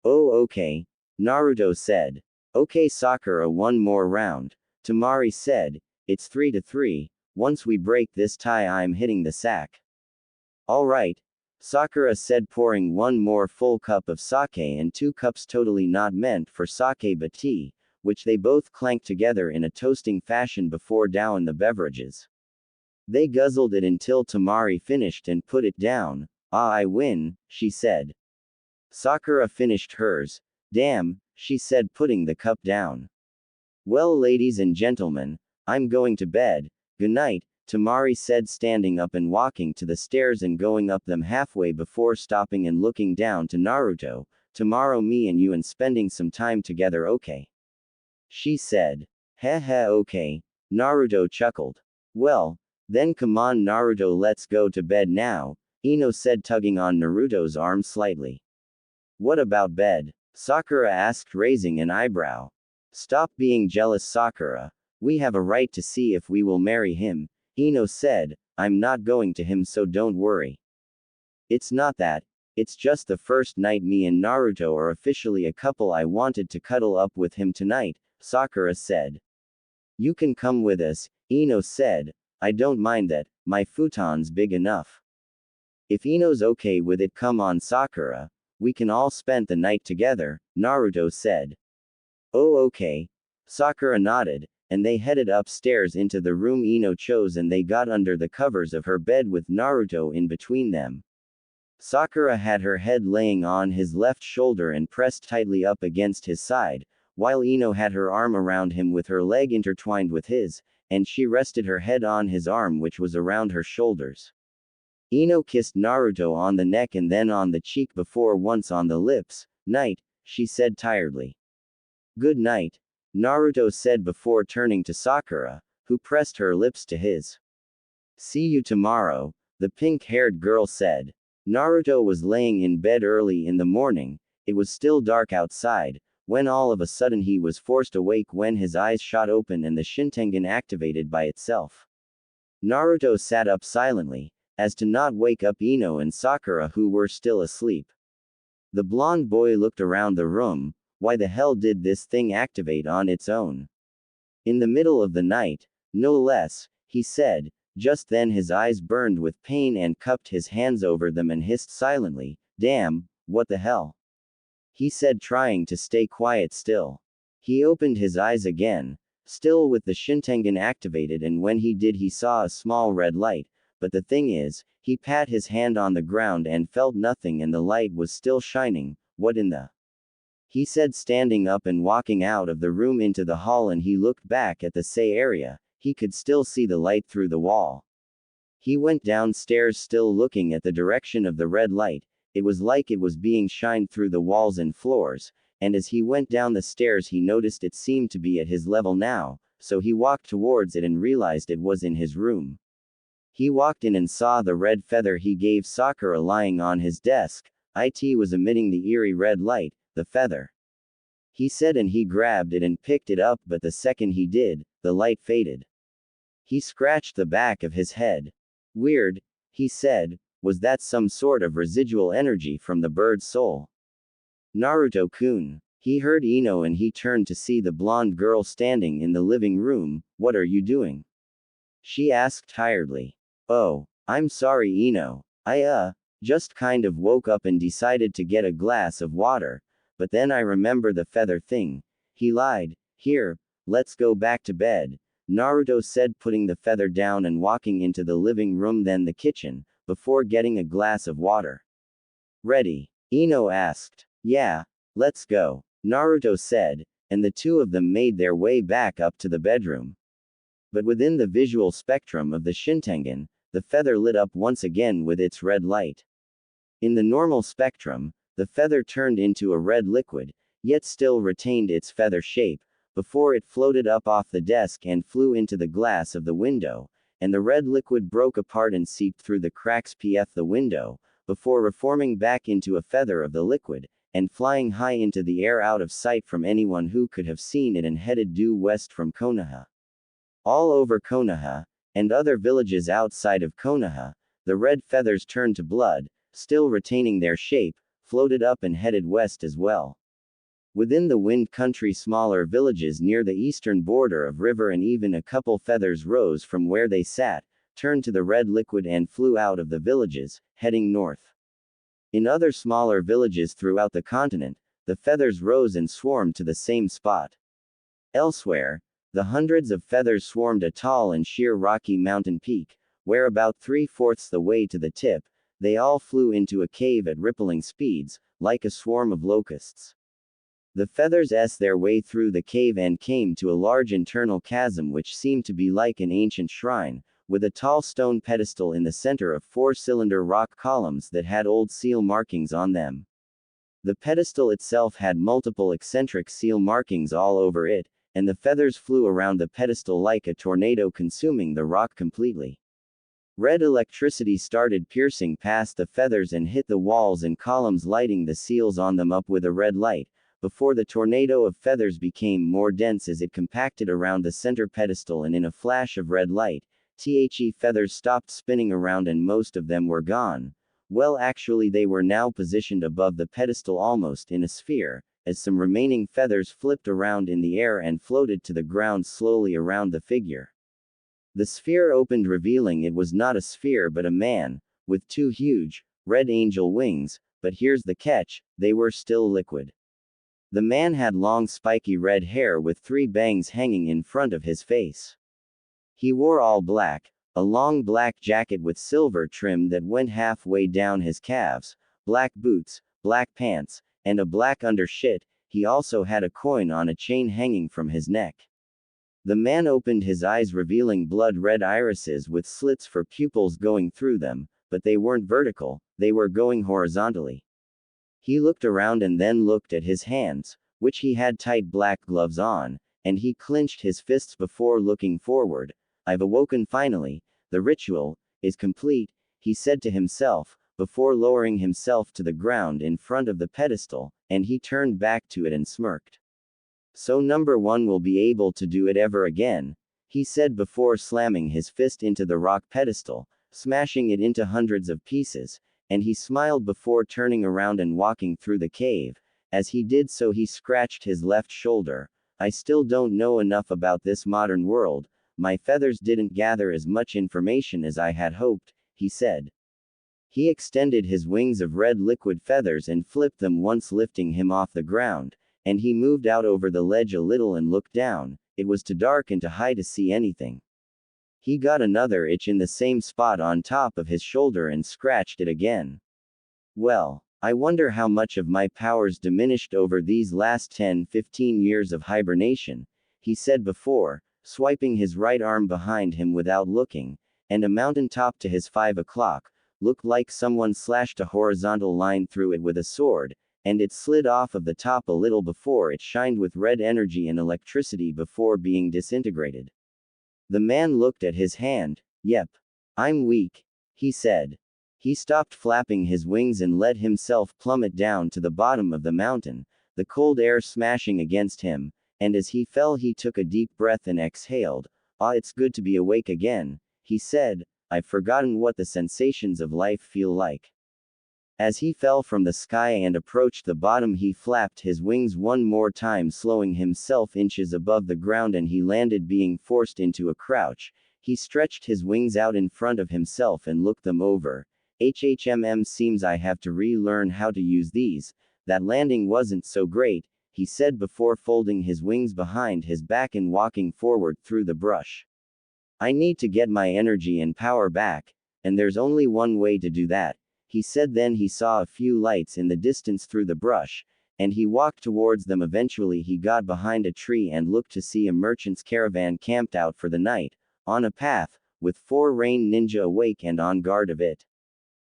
Oh, okay, Naruto said. Okay, Sakura, one more round. Temari said. It's 3-3, once we break this tie I'm hitting the sack. Alright, Sakura said, pouring one more full cup of sake and 2 cups totally not meant for sake but tea, which they both clanked together in a toasting fashion before downing the beverages. They guzzled it until Temari finished and put it down. Ah, I win, she said. Sakura finished hers. Damn, she said, putting the cup down. Well, ladies and gentlemen, I'm going to bed. Good night, Temari said, standing up and walking to the stairs and going up them halfway before stopping and looking down to Naruto. Tomorrow me and you and spending some time together, okay? She said. Heh, okay, Naruto chuckled. Well, then come on Naruto, let's go to bed now, Ino said, tugging on Naruto's arm slightly. What about bed? Sakura asked, raising an eyebrow. Stop being jealous, Sakura. We have a right to see if we will marry him, Ino said. I'm not going to him, so don't worry. It's not that. It's just the first night me and Naruto are officially a couple. I wanted to cuddle up with him tonight, Sakura said. You can come with us, Ino said. I don't mind that, my futon's big enough. If Ino's okay with it, come on Sakura. We can all spend the night together, Naruto said. Oh, okay. Sakura nodded, and they headed upstairs into the room Ino chose, and they got under the covers of her bed with Naruto in between them. Sakura had her head laying on his left shoulder and pressed tightly up against his side, while Ino had her arm around him with her leg intertwined with his, and she rested her head on his arm, which was around her shoulders. Ino kissed Naruto on the neck and then on the cheek before once on the lips. Night, she said tiredly. Good night, Naruto said before turning to Sakura, who pressed her lips to his. See you tomorrow, the pink-haired girl said. Naruto was laying in bed early in the morning. It was still dark outside, when all of a sudden he was forced awake when his eyes shot open and the Shintengen activated by itself. Naruto sat up silently, as to not wake up Ino and Sakura who were still asleep. The blonde boy looked around the room. Why the hell did this thing activate on its own? In the middle of the night, no less, he said. Just then his eyes burned with pain and cupped his hands over them and hissed silently, "Damn, what the hell?" he said, trying to stay quiet still. He opened his eyes again, still with the Shintengen activated, and when he did he saw a small red light, but the thing is, he pat his hand on the ground and felt nothing and the light was still shining. What in the? He said, standing up and walking out of the room into the hall, and he looked back at the say area. He could still see the light through the wall. He went downstairs still looking at the direction of the red light. It was like it was being shined through the walls and floors, and as he went down the stairs he noticed it seemed to be at his level now, so he walked towards it and realized it was in his room. He walked in and saw the red feather he gave Sakura lying on his desk. It was emitting the eerie red light, the feather. He said, and he grabbed it and picked it up, but the second he did, the light faded. He scratched the back of his head. Weird, he said, was that some sort of residual energy from the bird's soul? Naruto-kun. He heard Ino and he turned to see the blonde girl standing in the living room. What are you doing? She asked tiredly. Oh, I'm sorry, Ino. I just kind of woke up and decided to get a glass of water, but then I remember the feather thing. He lied. Here, let's go back to bed, Naruto said, putting the feather down and walking into the living room, then the kitchen, before getting a glass of water. Ready? Ino asked. Yeah, let's go, Naruto said, and the two of them made their way back up to the bedroom. But within the visual spectrum of the Shintengen, the feather lit up once again with its red light. In the normal spectrum, the feather turned into a red liquid, yet still retained its feather shape, before it floated up off the desk and flew into the glass of the window, and the red liquid broke apart and seeped through the cracks of the window, before reforming back into a feather of the liquid, and flying high into the air out of sight from anyone who could have seen it, and headed due west from Konoha. All over Konoha, and other villages outside of Konoha, the red feathers turned to blood, still retaining their shape, floated up and headed west as well. Within the Wind Country, smaller villages near the eastern border of river, and even a couple feathers rose from where they sat, turned to the red liquid and flew out of the villages, heading north. In other smaller villages throughout the continent, the feathers rose and swarmed to the same spot. Elsewhere, the hundreds of feathers swarmed a tall and sheer rocky mountain peak, where about 3/4 the way to the tip, they all flew into a cave at rippling speeds, like a swarm of locusts. The feathers their way through the cave and came to a large internal chasm which seemed to be like an ancient shrine, with a tall stone pedestal in the center of 4-cylinder rock columns that had old seal markings on them. The pedestal itself had multiple eccentric seal markings all over it, and the feathers flew around the pedestal like a tornado, consuming the rock completely. Red electricity started piercing past the feathers and hit the walls and columns, lighting the seals on them up with a red light, before the tornado of feathers became more dense as it compacted around the center pedestal, and in a flash of red light, feathers stopped spinning around and most of them were gone. Well, actually they were now positioned above the pedestal almost in a sphere, as some remaining feathers flipped around in the air and floated to the ground slowly around the figure. The sphere opened, revealing it was not a sphere but a man, with 2 huge, red angel wings, but here's the catch, they were still liquid. The man had long spiky red hair with 3 bangs hanging in front of his face. He wore all black, a long black jacket with silver trim that went halfway down his calves, black boots, black pants, and a black undershirt. He also had a coin on a chain hanging from his neck. The man opened his eyes, revealing blood-red irises with slits for pupils going through them, but they weren't vertical, they were going horizontally. He looked around and then looked at his hands, which he had tight black gloves on, and he clenched his fists before looking forward. I've awoken finally, the ritual is complete, he said to himself, before lowering himself to the ground in front of the pedestal, and he turned back to it and smirked. So number one will be able to do it ever again, he said before slamming his fist into the rock pedestal, smashing it into hundreds of pieces, and he smiled before turning around and walking through the cave. As he did so, he scratched his left shoulder. I still don't know enough about this modern world. My feathers didn't gather as much information as I had hoped, he said. He extended his wings of red liquid feathers and flipped them once, lifting him off the ground, and he moved out over the ledge a little and looked down. It was too dark and too high to see anything. He got another itch in the same spot on top of his shoulder and scratched it again. Well, I wonder how much of my powers diminished over these last 10-15 years of hibernation, he said before, swiping his right arm behind him without looking, and a mountaintop to his 5 o'clock, looked like someone slashed a horizontal line through it with a sword, and it slid off of the top a little before it shined with red energy and electricity before being disintegrated. The man looked at his hand. Yep. I'm weak, he said. He stopped flapping his wings and let himself plummet down to the bottom of the mountain, the cold air smashing against him, and as he fell he took a deep breath and exhaled. Ah, it's good to be awake again, he said. I've forgotten what the sensations of life feel like. As he fell from the sky and approached the bottom, he flapped his wings one more time, slowing himself inches above the ground, and he landed, being forced into a crouch. He stretched his wings out in front of himself and looked them over. Seems I have to relearn how to use these. That landing wasn't so great, he said before folding his wings behind his back and walking forward through the brush. I need to get my energy and power back, and there's only one way to do that, he said. Then he saw a few lights in the distance through the brush, and he walked towards them. Eventually he got behind a tree and looked to see a merchant's caravan camped out for the night, on a path, with 4 rain ninja awake and on guard of it.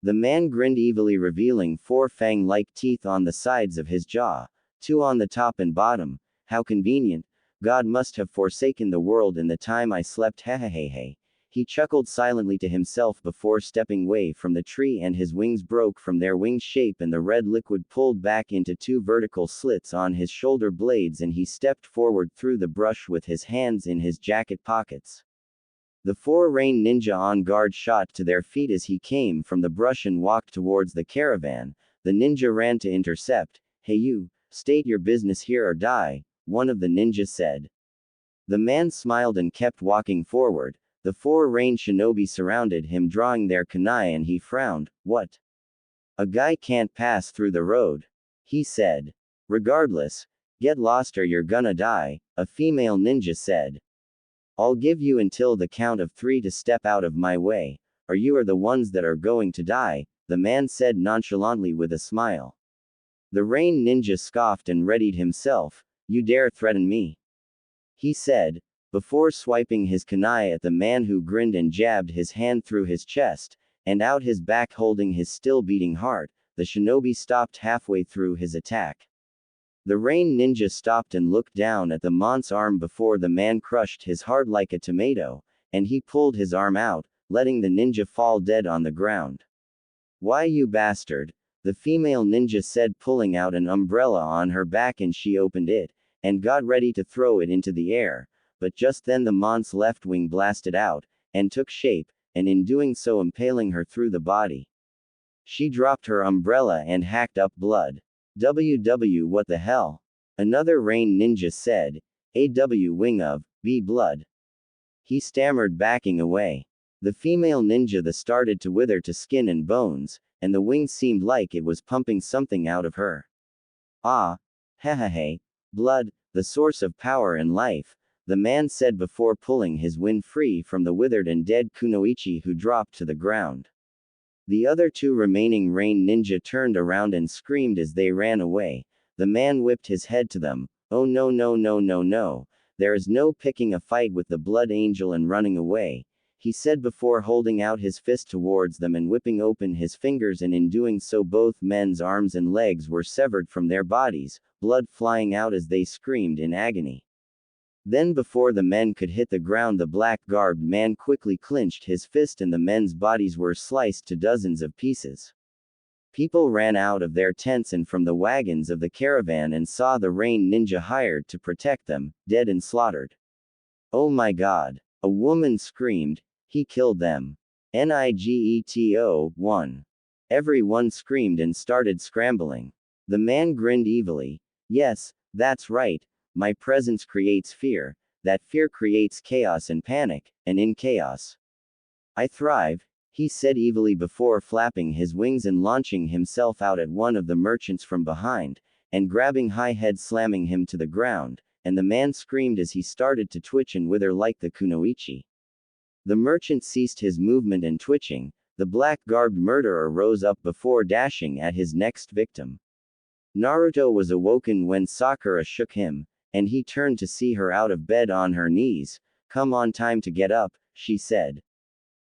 The man grinned evilly, revealing 4 fang-like teeth on the sides of his jaw, 2 on the top and bottom. How convenient. God must have forsaken the world in the time I slept. Hehehehe. He chuckled silently to himself before stepping away from the tree, and his wings broke from their wing shape and the red liquid pulled back into 2 vertical slits on his shoulder blades, and he stepped forward through the brush with his hands in his jacket pockets. The 4 rain ninja on guard shot to their feet as he came from the brush and walked towards the caravan. The ninja ran to intercept. Hey you, state your business here or die, one of the ninjas said. The man smiled and kept walking forward. The 4 rain shinobi surrounded him, drawing their kunai, and he frowned. What? A guy can't pass through the road, he said. Regardless, get lost or you're gonna die, a female ninja said. I'll give you until the count of 3 to step out of my way, or you are the ones that are going to die, the man said nonchalantly with a smile. The rain ninja scoffed and readied himself. You dare threaten me? He said, before swiping his kunai at the man, who grinned and jabbed his hand through his chest, and out his back holding his still beating heart. The shinobi stopped halfway through his attack. The rain ninja stopped and looked down at the man's arm before the man crushed his heart like a tomato, and he pulled his arm out, letting the ninja fall dead on the ground. Why, you bastard, the female ninja said, pulling out an umbrella on her back, and she opened it, and got ready to throw it into the air, but just then the man's left wing blasted out, and took shape, and in doing so impaling her through the body. She dropped her umbrella and hacked up blood. WW, what the hell? Another rain ninja said. AW wing of, B blood. He stammered, backing away. The female ninja started to wither to skin and bones, and the wing seemed like it was pumping something out of her. Ah, hehehe, blood, the source of power and life, the man said before pulling his wind free from the withered and dead kunoichi, who dropped to the ground. The other 2 remaining rain ninja turned around and screamed as they ran away. The man whipped his head to them. Oh no no no no no, there is no picking a fight with the blood angel and running away, he said before holding out his fist towards them and whipping open his fingers, and in doing so both men's arms and legs were severed from their bodies, blood flying out as they screamed in agony. Then before the men could hit the ground, the black-garbed man quickly clinched his fist and the men's bodies were sliced to dozens of pieces. People ran out of their tents and from the wagons of the caravan and saw the rain ninja hired to protect them, dead and slaughtered. Oh my god. A woman screamed, he killed them. Nigeto, 1. Everyone screamed and started scrambling. The man grinned evilly. Yes, that's right, my presence creates fear, that fear creates chaos and panic, and in chaos I thrive, he said evilly before flapping his wings and launching himself out at one of the merchants from behind, and grabbing high head slamming him to the ground, and the man screamed as he started to twitch and wither like the kunoichi. The merchant ceased his movement and twitching, the black-garbed murderer rose up before dashing at his next victim. Naruto was awoken when Sakura shook him, and he turned to see her out of bed on her knees. Come on, time to get up, she said.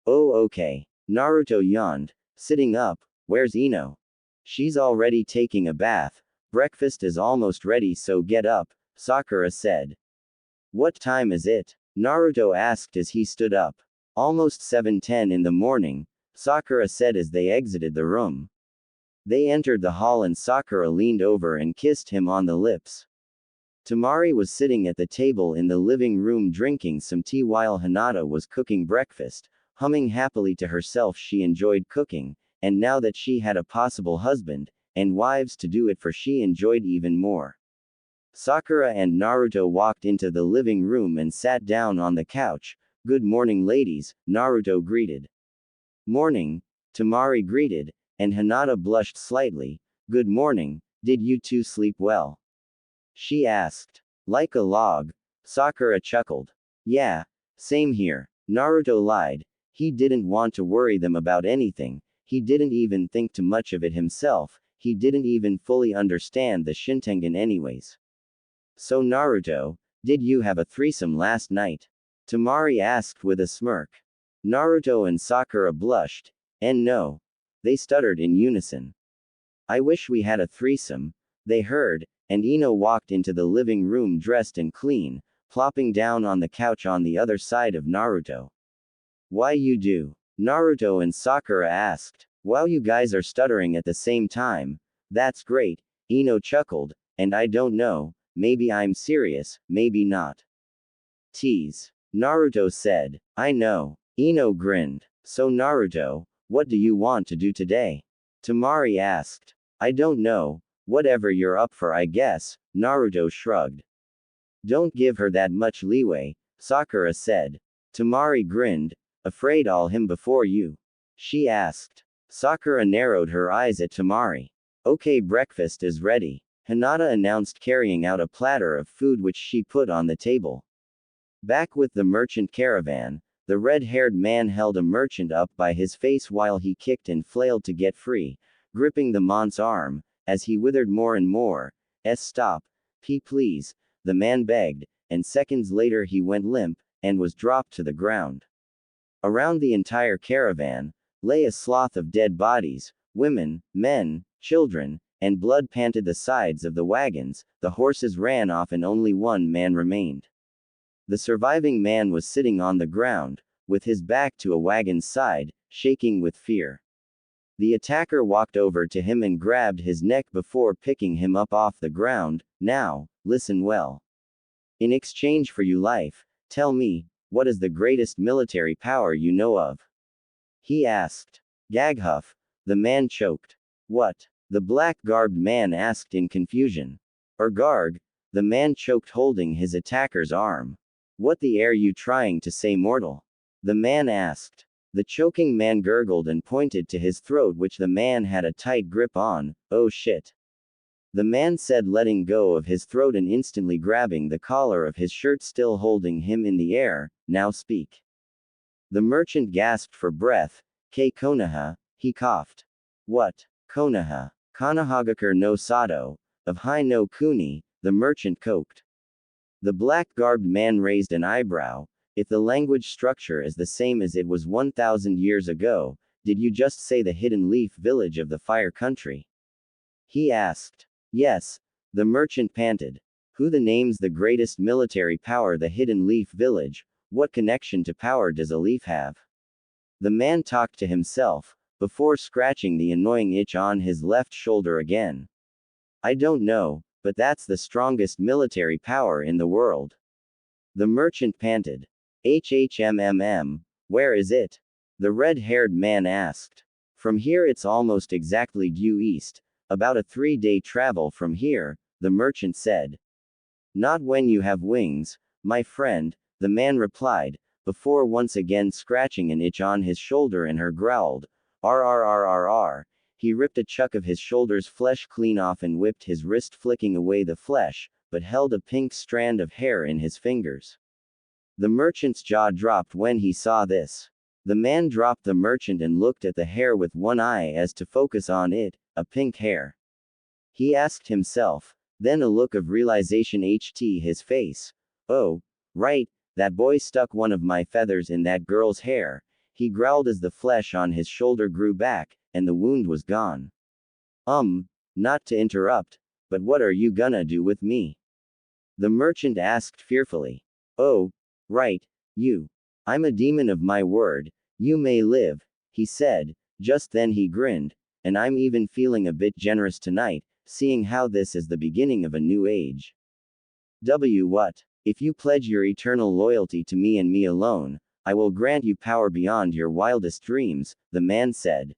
Oh okay. Naruto yawned, sitting up. Where's Ino? She's already taking a bath. Breakfast is almost ready, so get up, Sakura said. What time is it? Naruto asked as he stood up. Almost 7:10 in the morning, Sakura said as they exited the room. They entered the hall and Sakura leaned over and kissed him on the lips. Tamari was sitting at the table in the living room drinking some tea while Hinata was cooking breakfast, humming happily to herself. She enjoyed cooking, and now that she had a possible husband, and wives to do it for, she enjoyed even more. Sakura and Naruto walked into the living room and sat down on the couch. Good morning, ladies, Naruto greeted. Morning, Tamari greeted, and Hinata blushed slightly. Good morning, did you two sleep well? She asked. Like a log. Sakura chuckled. Yeah, same here. Naruto lied. He didn't want to worry them about anything, he didn't even think too much of it himself, he didn't even fully understand the Shintengen anyways. So Naruto, did you have a threesome last night? Tamari asked with a smirk. Naruto and Sakura blushed, and no. They stuttered in unison. I wish we had a threesome, they heard, and Ino walked into the living room dressed and clean, plopping down on the couch on the other side of Naruto. Why you do? Naruto and Sakura asked. Wow, you guys are stuttering at the same time. That's great, Ino chuckled, and I don't know, maybe I'm serious, maybe not. Tease. Naruto said. I know. Ino grinned. So Naruto, what do you want to do today? Tamari asked. I don't know, whatever you're up for I guess, Naruto shrugged. Don't give her that much leeway, Sakura said. Tamari grinned. Afraid I'll him before you? She asked. Sakura narrowed her eyes at Tamari. Okay, breakfast is ready, Hinata announced, carrying out a platter of food which she put on the table. Back with the merchant caravan, the red-haired man held a merchant up by his face while he kicked and flailed to get free, gripping the man's arm, as he withered more and more. Stop, please, the man begged, and seconds later he went limp, and was dropped to the ground. Around the entire caravan lay a slough of dead bodies, women, men, children, and blood panted the sides of the wagons. The horses ran off and only one man remained. The surviving man was sitting on the ground, with his back to a wagon's side, shaking with fear. The attacker walked over to him and grabbed his neck before picking him up off the ground. Now, listen well. In exchange for your life, tell me, what is the greatest military power you know of? He asked. Gaghuff. The man choked. What? The black-garbed man asked in confusion. Garg. The man choked, holding his attacker's arm. What the air you trying to say, mortal? The man asked. The choking man gurgled and pointed to his throat, which the man had a tight grip on. Oh shit. The man said, letting go of his throat and instantly grabbing the collar of his shirt, still holding him in the air. Now speak. The merchant gasped for breath. Konoha, he coughed. What? Konoha. Konohagakure no Sato, of Hai no Kuni, the merchant coked. The black-garbed man raised an eyebrow. If the language structure is the same as it was 1,000 years ago, did you just say the Hidden Leaf Village of the Fire Country? He asked. Yes, the merchant panted. Who the name's the greatest military power? The Hidden Leaf Village. What connection to power does a leaf have? The man talked to himself. before scratching the annoying itch on his left shoulder again. I don't know, but that's the strongest military power in the world. The merchant panted. HHMMM, where is it? The red-haired man asked. From here it's almost exactly due east, about a 3-day travel from here, the merchant said. Not when you have wings, my friend, the man replied, before once again scratching an itch on his shoulder and her growled, RRRRR. He ripped a chunk of his shoulder's flesh clean off and whipped his wrist, flicking away the flesh, but held a pink strand of hair in his fingers. The merchant's jaw dropped when he saw this. The man dropped the merchant and looked at the hair with one eye as to focus on it, a pink hair. He asked himself, then a look of realization hit his face. Oh, right, that boy stuck one of my feathers in that girl's hair, he growled as the flesh on his shoulder grew back, and the wound was gone. Not to interrupt, but what are you gonna do with me? The merchant asked fearfully. Oh, right, you. I'm a demon of my word, you may live, he said. Just then he grinned, and I'm even feeling a bit generous tonight, seeing how this is the beginning of a new age. What? If you pledge your eternal loyalty to me and me alone, I will grant you power beyond your wildest dreams, the man said.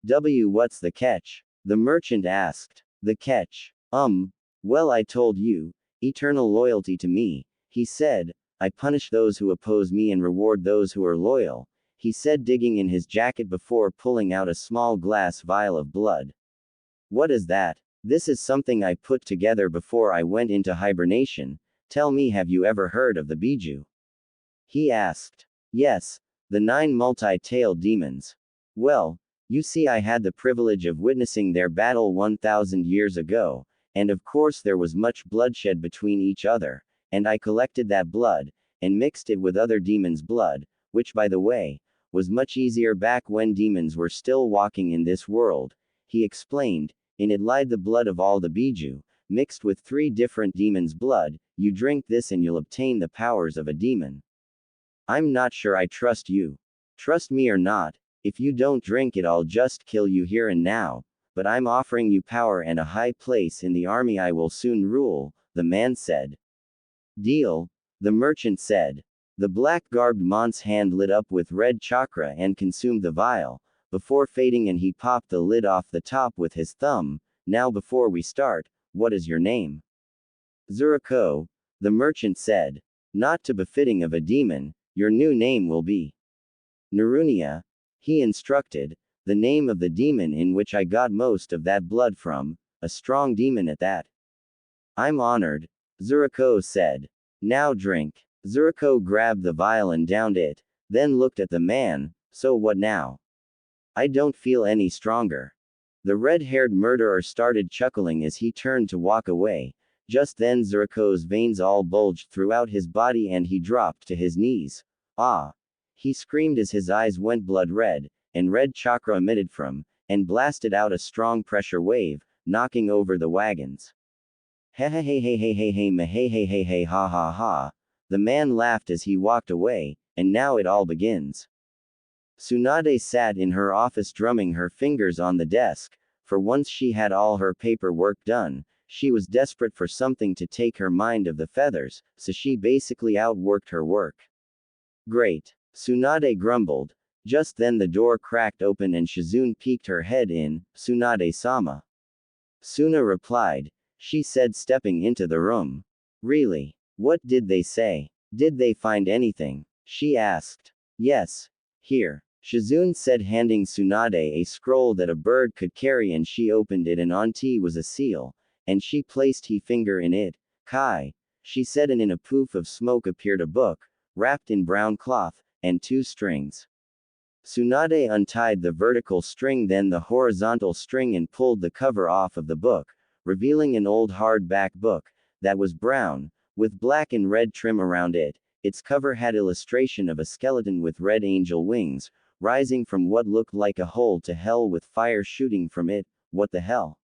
What's the catch? The merchant asked. The catch? Well, I told you, eternal loyalty to me, he said. I punish those who oppose me and reward those who are loyal, he said, digging in his jacket before pulling out a small glass vial of blood. What is that? This is something I put together before I went into hibernation. Tell me, have you ever heard of the Biju? He asked. Yes, the 9 multi-tailed demons. Well, you see, I had the privilege of witnessing their battle 1,000 years ago, and of course there was much bloodshed between each other, and I collected that blood, and mixed it with other demons' blood, which, by the way, was much easier back when demons were still walking in this world, he explained. In it lied the blood of all the Biju, mixed with 3 different demons' blood. You drink this and you'll obtain the powers of a demon. I'm not sure I trust you. Trust me or not, if you don't drink it I'll just kill you here and now, but I'm offering you power and a high place in the army I will soon rule, the man said. Deal, the merchant said. The black-garbed mont's hand lit up with red chakra and consumed the vial, before fading, and he popped the lid off the top with his thumb. Now before we start, what is your name? Zuriko, the merchant said. Not too befitting of a demon, your new name will be Narunia, he instructed, the name of the demon in which I got most of that blood from, a strong demon at that. I'm honored, Zuriko said. Now drink. Zuriko grabbed the vial and downed it, then looked at the man. So what now? I don't feel any stronger. The red-haired murderer started chuckling as he turned to walk away. Just then Zuriko's veins all bulged throughout his body and he dropped to his knees. Ah! He screamed as his eyes went blood red, and red chakra emitted from, and blasted out a strong pressure wave, knocking over the wagons. Hey hey hey hey hey hey hey meh hey hey hey hey ha ha ha. The man laughed as he walked away, and now it all begins. Tsunade sat in her office drumming her fingers on the desk. For once she had all her paperwork done. She was desperate for something to take her mind of the feathers, so she basically outworked her work. Great, Tsunade grumbled. Just then the door cracked open and Shizune peeked her head in. Tsunade-sama. Suna replied. She said, stepping into the room. Really? What did they say? Did they find anything? She asked. Yes. Here. Shizune said, handing Tsunade a scroll that a bird could carry, and she opened it and on T was a seal, and she placed her finger in it. Kai. She said, and in a poof of smoke appeared a book, wrapped in brown cloth, and 2 strings. Tsunade untied the vertical string, then the horizontal string, and pulled the cover off of the book, revealing an old hardback book, that was brown, with black and red trim around it. Its cover had illustration of a skeleton with red angel wings, rising from what looked like a hole to hell with fire shooting from it. What the hell?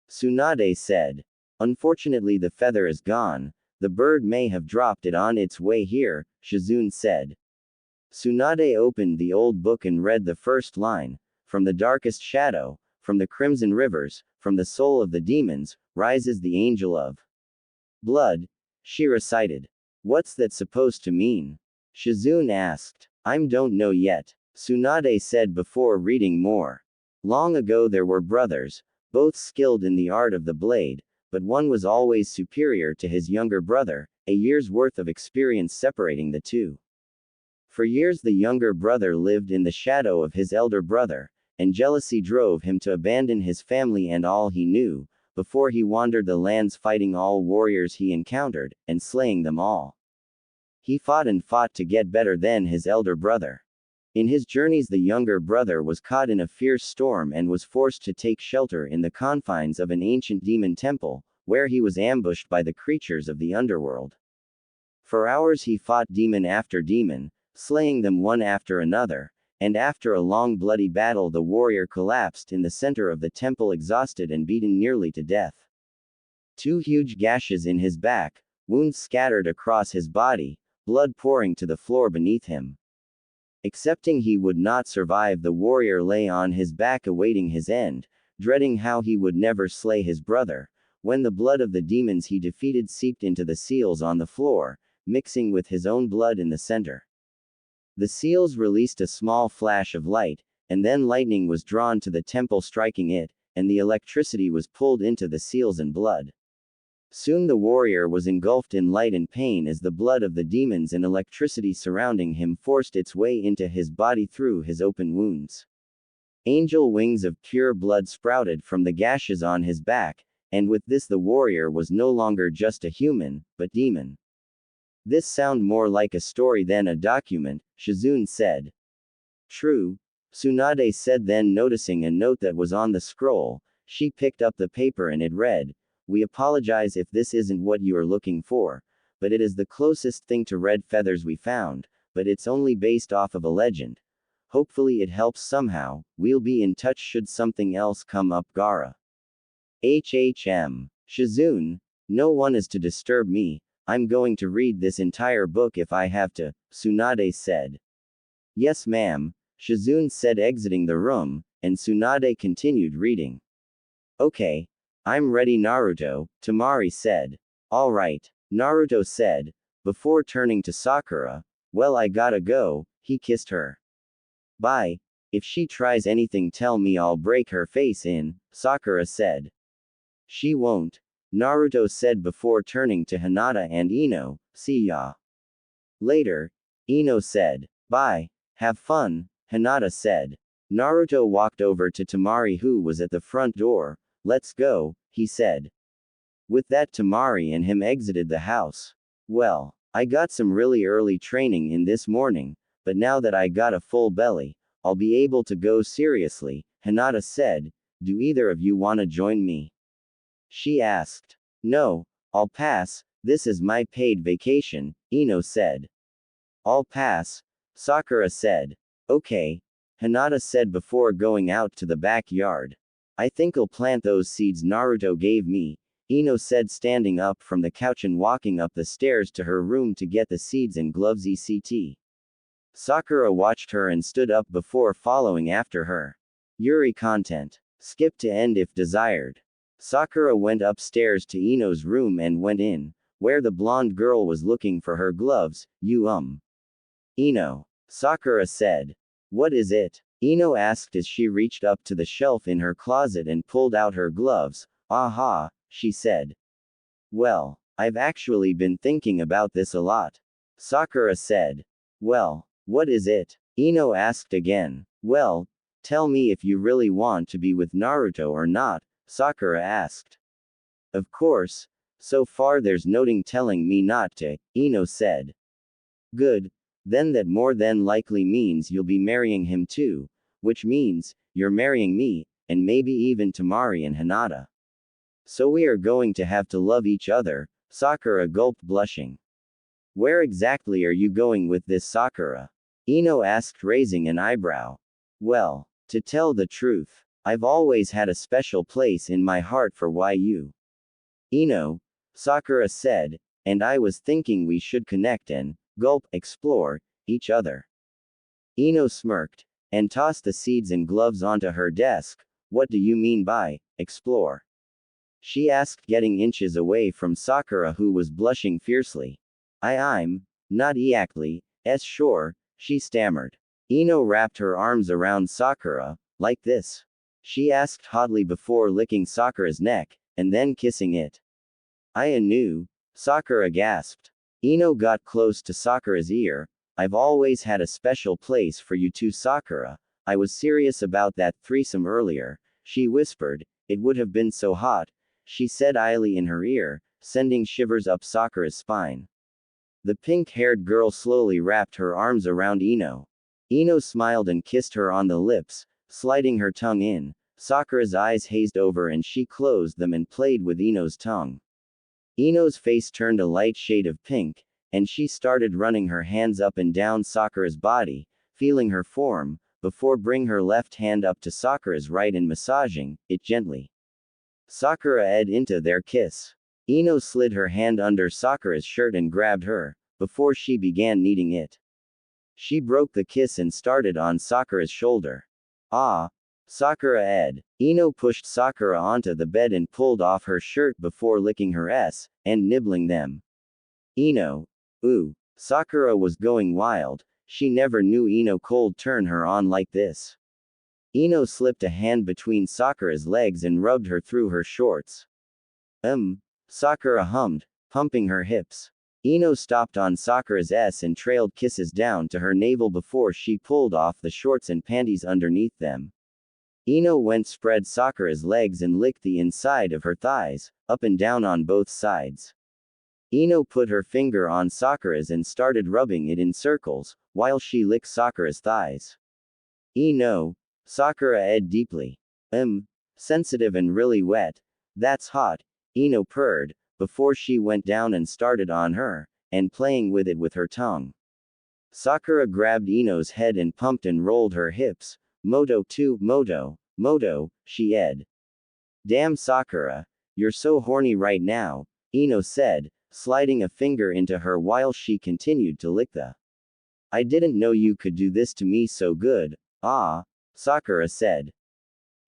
Tsunade said. Unfortunately the feather is gone. The bird may have dropped it on its way here, Shizune said. Tsunade opened the old book and read the first line. from the darkest shadow, from the crimson rivers, from the soul of the demons, rises the angel of blood, she recited. What's that supposed to mean? Shizune asked. I don't know yet, Tsunade said before reading more. Long ago there were brothers, both skilled in the art of the blade, but one was always superior to his younger brother, a year's worth of experience separating the two. For years the younger brother lived in the shadow of his elder brother, and jealousy drove him to abandon his family and all he knew, before he wandered the lands fighting all warriors he encountered, and slaying them all. He fought and fought to get better than his elder brother. In his journeys the younger brother was caught in a fierce storm and was forced to take shelter in the confines of an ancient demon temple, where he was ambushed by the creatures of the underworld. For hours he fought demon after demon, slaying them one after another, and after a long bloody battle the warrior collapsed in the center of the temple exhausted and beaten nearly to death. 2 huge gashes in his back, wounds scattered across his body, blood pouring to the floor beneath him. Accepting he would not survive, the warrior lay on his back awaiting his end, dreading how he would never slay his brother, when the blood of the demons he defeated seeped into the seals on the floor, mixing with his own blood in the center. The seals released a small flash of light, and then lightning was drawn to the temple striking it, and the electricity was pulled into the seals and blood. Soon the warrior was engulfed in light and pain as the blood of the demons and electricity surrounding him forced its way into his body through his open wounds. Angel wings of pure blood sprouted from the gashes on his back, and with this the warrior was no longer just a human, but demon. This sound more like a story than a document, Shizune said. True, Tsunade said, then noticing a note that was on the scroll, she picked up the paper and it read, "We apologize if this isn't what you are looking for, but it is the closest thing to red feathers we found, but it's only based off of a legend. Hopefully it helps somehow, we'll be in touch should something else come up. Gara." Shizune, no one is to disturb me, I'm going to read this entire book if I have to, Tsunade said. Yes ma'am, Shizune said exiting the room, and Tsunade continued reading. Okay. I'm ready Naruto, Tamari said. Alright, Naruto said, before turning to Sakura. Well I gotta go, he kissed her. Bye. If she tries anything tell me I'll break her face in, Sakura said. She won't, Naruto said before turning to Hinata and Ino. See ya. Later, Ino said. Bye. Have fun, Hinata said. Naruto walked over to Tamari who was at the front door. Let's go, he said. With that Tamari and him exited the house. Well, I got some really early training in this morning, but now that I got a full belly, I'll be able to go seriously, Hinata said. Do either of you wanna join me? She asked. No, I'll pass, this is my paid vacation, Ino said. I'll pass, Sakura said. Okay, Hinata said before going out to the backyard. I think I'll plant those seeds Naruto gave me, Ino said standing up from the couch and walking up the stairs to her room to get the seeds and gloves etc. Sakura watched her and stood up before following after her. Yuri content. Skip to end if desired. Sakura went upstairs to Ino's room and went in, where the blonde girl was looking for her gloves. Ino. Sakura said. What is it? Ino asked as she reached up to the shelf in her closet and pulled out her gloves. Aha, she said. Well, I've actually been thinking about this a lot. Sakura said. Well, what is it? Ino asked again. Well, tell me if you really want to be with Naruto or not, Sakura asked. Of course, so far there's nothing telling me not to, Ino said. Good. Then that more than likely means you'll be marrying him too, which means, you're marrying me, and maybe even Tamari and Hinata. So we are going to have to love each other, Sakura gulped blushing. Where exactly are you going with this Sakura? Ino asked raising an eyebrow. Well, to tell the truth, I've always had a special place in my heart for you. Ino, Sakura said, and I was thinking we should connect and, explore, each other. Ino smirked, and tossed the seeds and gloves onto her desk. What do you mean by explore? She asked, getting inches away from Sakura, who was blushing fiercely. I'm not exactly sure, she stammered. Ino wrapped her arms around Sakura, like this? She asked hotly before licking Sakura's neck, and then kissing it. I knew, Sakura gasped. Ino got close to Sakura's ear. I've always had a special place for you too, Sakura. I was serious about that threesome earlier, she whispered. It would have been so hot, she said idly in her ear, sending shivers up Sakura's spine. The pink-haired girl slowly wrapped her arms around Ino. Ino smiled and kissed her on the lips, sliding her tongue in. Sakura's eyes hazed over and she closed them and played with Ino's tongue. Ino's face turned a light shade of pink, and she started running her hands up and down Sakura's body, feeling her form, before bringing her left hand up to Sakura's right and massaging it gently. Sakura ed into their kiss. Ino slid her hand under Sakura's shirt and grabbed her, before she began kneading it. She broke the kiss and started on Sakura's shoulder. Ah! Sakura ed. Ino pushed Sakura onto the bed and pulled off her shirt before licking her and nibbling them. Ino. Ooh. Sakura was going wild. She never knew Ino could turn her on like this. Ino slipped a hand between Sakura's legs and rubbed her through her shorts. Sakura hummed, pumping her hips. Ino stopped on Sakura's and trailed kisses down to her navel before she pulled off the shorts and panties underneath them. Ino went spread Sakura's legs and licked the inside of her thighs, up and down on both sides. Ino put her finger on Sakura's and started rubbing it in circles, while she licked Sakura's thighs. Ino. Sakura ed deeply. Sensitive and really wet. That's hot, Ino purred, before she went down and started on her, and playing with it with her tongue. Sakura grabbed Ino's head and pumped and rolled her hips. Moto too, Moto, she ed. Damn Sakura, you're so horny right now, Ino said, sliding a finger into her while she continued to lick the. I didn't know you could do this to me so good, Sakura said.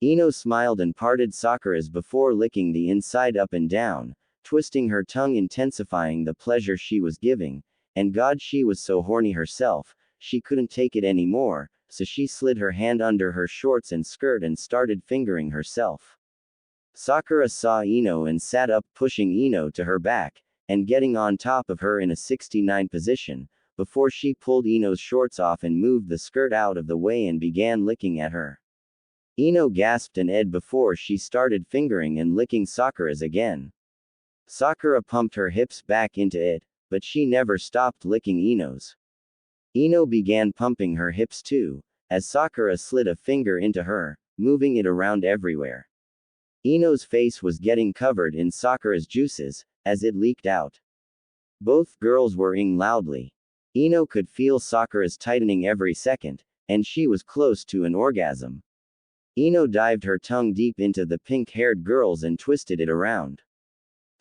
Ino smiled and parted Sakura's before licking the inside up and down, twisting her tongue, intensifying the pleasure she was giving, and God, she was so horny herself, she couldn't take it anymore, so she slid her hand under her shorts and skirt and started fingering herself. Sakura saw Ino and sat up, pushing Ino to her back, and getting on top of her in a 69 position, before she pulled Ino's shorts off and moved the skirt out of the way and began licking at her. Ino gasped and ed before she started fingering and licking Sakura's again. Sakura pumped her hips back into it, but she never stopped licking Ino's. Ino began pumping her hips too, as Sakura slid a finger into her, moving it around everywhere. Ino's face was getting covered in Sakura's juices, as it leaked out. Both girls were ing loudly. Ino could feel Sakura's tightening every second, and she was close to an orgasm. Ino dived her tongue deep into the pink-haired girl's and twisted it around.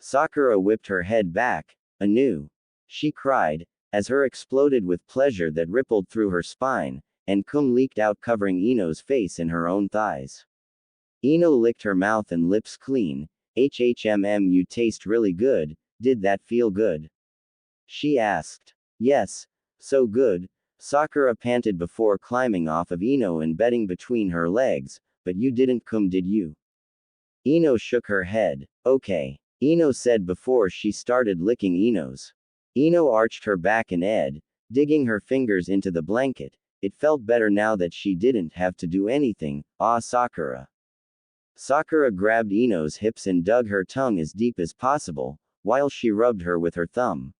Sakura whipped her head back, anew. She cried, as her exploded with pleasure that rippled through her spine, and cum leaked out, covering Ino's face and her own thighs. Ino licked her mouth and lips clean. You taste really good, did that feel good? She asked. Yes, so good, Sakura panted before climbing off of Ino and bedding between her legs, but you didn't cum, did you? Ino shook her head. Okay, Ino said before she started licking Ino's. Ino arched her back and ed, digging her fingers into the blanket. It felt better now that she didn't have to do anything, Sakura. Sakura grabbed Ino's hips and dug her tongue as deep as possible, while she rubbed her with her thumb.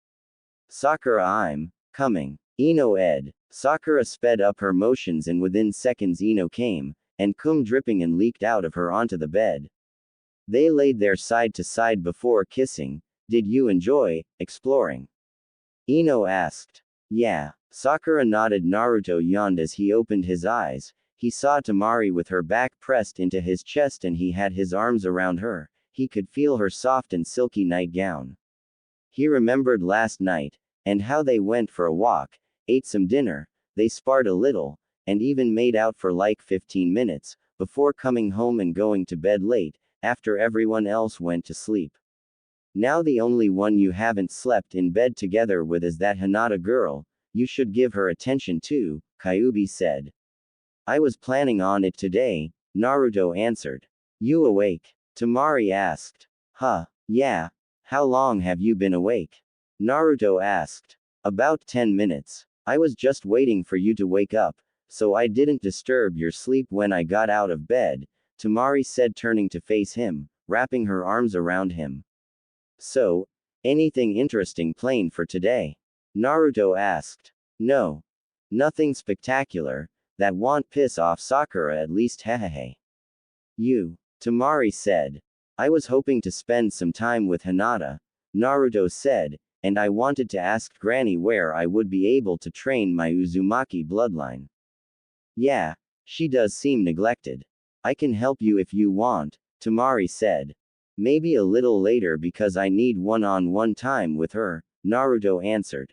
Sakura, I'm coming. Ino ed. Sakura sped up her motions and within seconds Ino came, and cum dripping and leaked out of her onto the bed. They laid there side to side before kissing. Did you enjoy exploring? Ino asked. Yeah. Sakura nodded. Naruto yawned as he opened his eyes. He saw Tamari with her back pressed into his chest and he had his arms around her. He could feel her soft and silky nightgown. He remembered last night, and how they went for a walk, ate some dinner, they sparred a little, and even made out for like 15 minutes, before coming home and going to bed late, after everyone else went to sleep. Now the only one you haven't slept in bed together with is that Hinata girl. You should give her attention too, Kyuubi said. I was planning on it today, Naruto answered. You awake? Tamari asked. Huh, yeah. How long have you been awake? Naruto asked. About 10 minutes. I was just waiting for you to wake up, so I didn't disturb your sleep when I got out of bed, Tamari said, turning to face him, wrapping her arms around him. So, anything interesting planned for today? Naruto asked. No. Nothing spectacular, that won't piss off Sakura at least, hehehe. You. Tamari said. I was hoping to spend some time with Hinata, Naruto said, and I wanted to ask Granny where I would be able to train my Uzumaki bloodline. Yeah, she does seem neglected. I can help you if you want, Tamari said. Maybe a little later because I need one-on-one time with her, Naruto answered.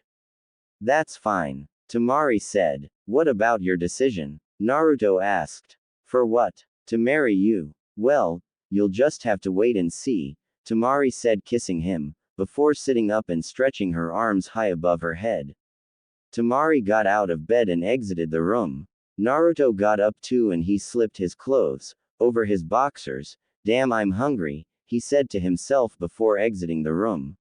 That's fine, Tamari said. What about your decision? Naruto asked. For what? To marry you. Well, you'll just have to wait and see, Tamari said, kissing him, before sitting up and stretching her arms high above her head. Tamari got out of bed and exited the room. Naruto got up too and he slipped his clothes over his boxers. Damn, I'm hungry, he said to himself before exiting the room.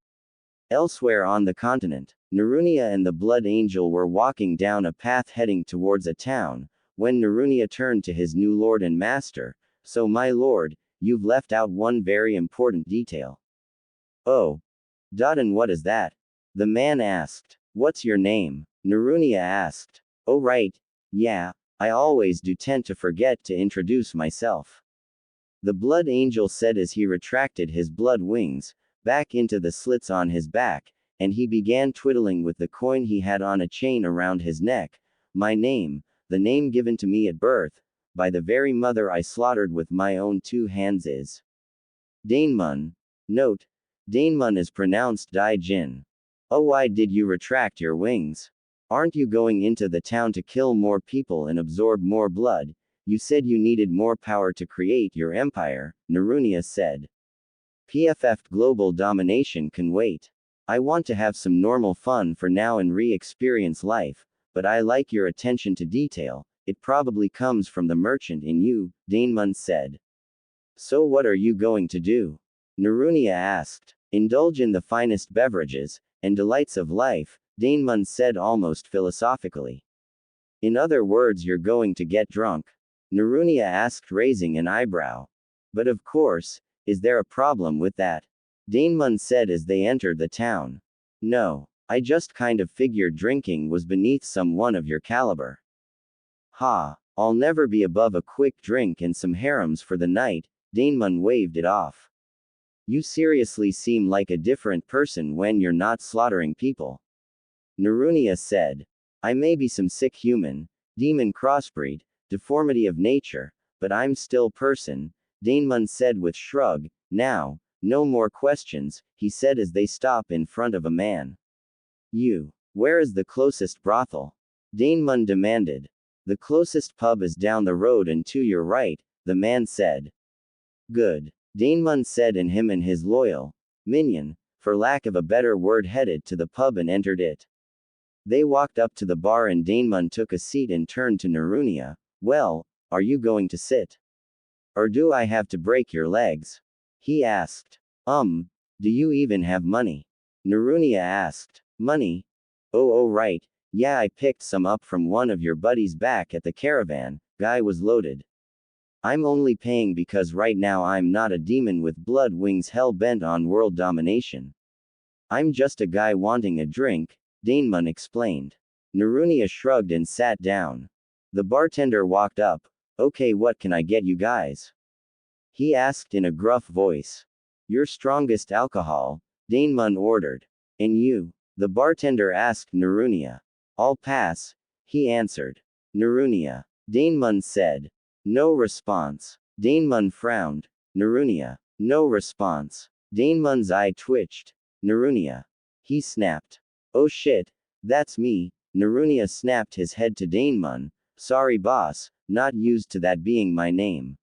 Elsewhere on the continent, Narunia and the Blood Angel were walking down a path heading towards a town, when Narunia turned to his new lord and master. So my lord, you've left out one very important detail. Oh. And what is that? The man asked. What's your name? Narunia asked. Oh right, yeah, I always do tend to forget to introduce myself. The Blood Angel said as he retracted his blood wings back into the slits on his back, and he began twiddling with the coin he had on a chain around his neck. My name, the name given to me at birth, by the very mother I slaughtered with my own 2 hands is Daemon. Note, Daemon is pronounced Dai-jin. Oh, why did you retract your wings? Aren't you going into the town to kill more people and absorb more blood? You said you needed more power to create your empire, Narunia said. PFF global domination can wait. I want to have some normal fun for now and re-experience life, but I like your attention to detail. It probably comes from the merchant in you, Daemon said. So what are you going to do? Narunia asked. Indulge in the finest beverages and delights of life, Daemon said almost philosophically. In other words, you're going to get drunk? Narunia asked, raising an eyebrow. But of course, is there a problem with that? Daemon said as they entered the town. No, I just kind of figured drinking was beneath someone of your caliber. Ha, I'll never be above a quick drink and some harems for the night, Daemon waved it off. You seriously seem like a different person when you're not slaughtering people. Narunia said. I may be some sick human, demon crossbreed, deformity of nature, but I'm still person, Daemon said with shrug. Now, no more questions, he said as they stop in front of a man. You. Where is the closest brothel? Daemon demanded. The closest pub is down the road and to your right, the man said. Good. Daemon said, and him and his loyal minion, for lack of a better word, headed to the pub and entered it. They walked up to the bar and Daemon took a seat and turned to Narunia. Well, are you going to sit? Or do I have to break your legs? He asked. Do you even have money? Narunia asked. Money? Oh right, yeah, I picked some up from one of your buddies back at the caravan, guy was loaded. I'm only paying because right now I'm not a demon with blood wings hell-bent on world domination. I'm just a guy wanting a drink, Daemon explained. Narunia shrugged and sat down. The bartender walked up. Okay, what can I get you guys? He asked in a gruff voice. Your strongest alcohol, Daemon ordered. And you? The bartender asked Narunia. I'll pass, he answered. Narunia. Daemon said. No response. Daemon frowned. Narunia. No response. Daemon's eye twitched. Narunia. He snapped. Oh shit, that's me. Narunia snapped his head to Daemon, Sorry boss, not used to that being my name.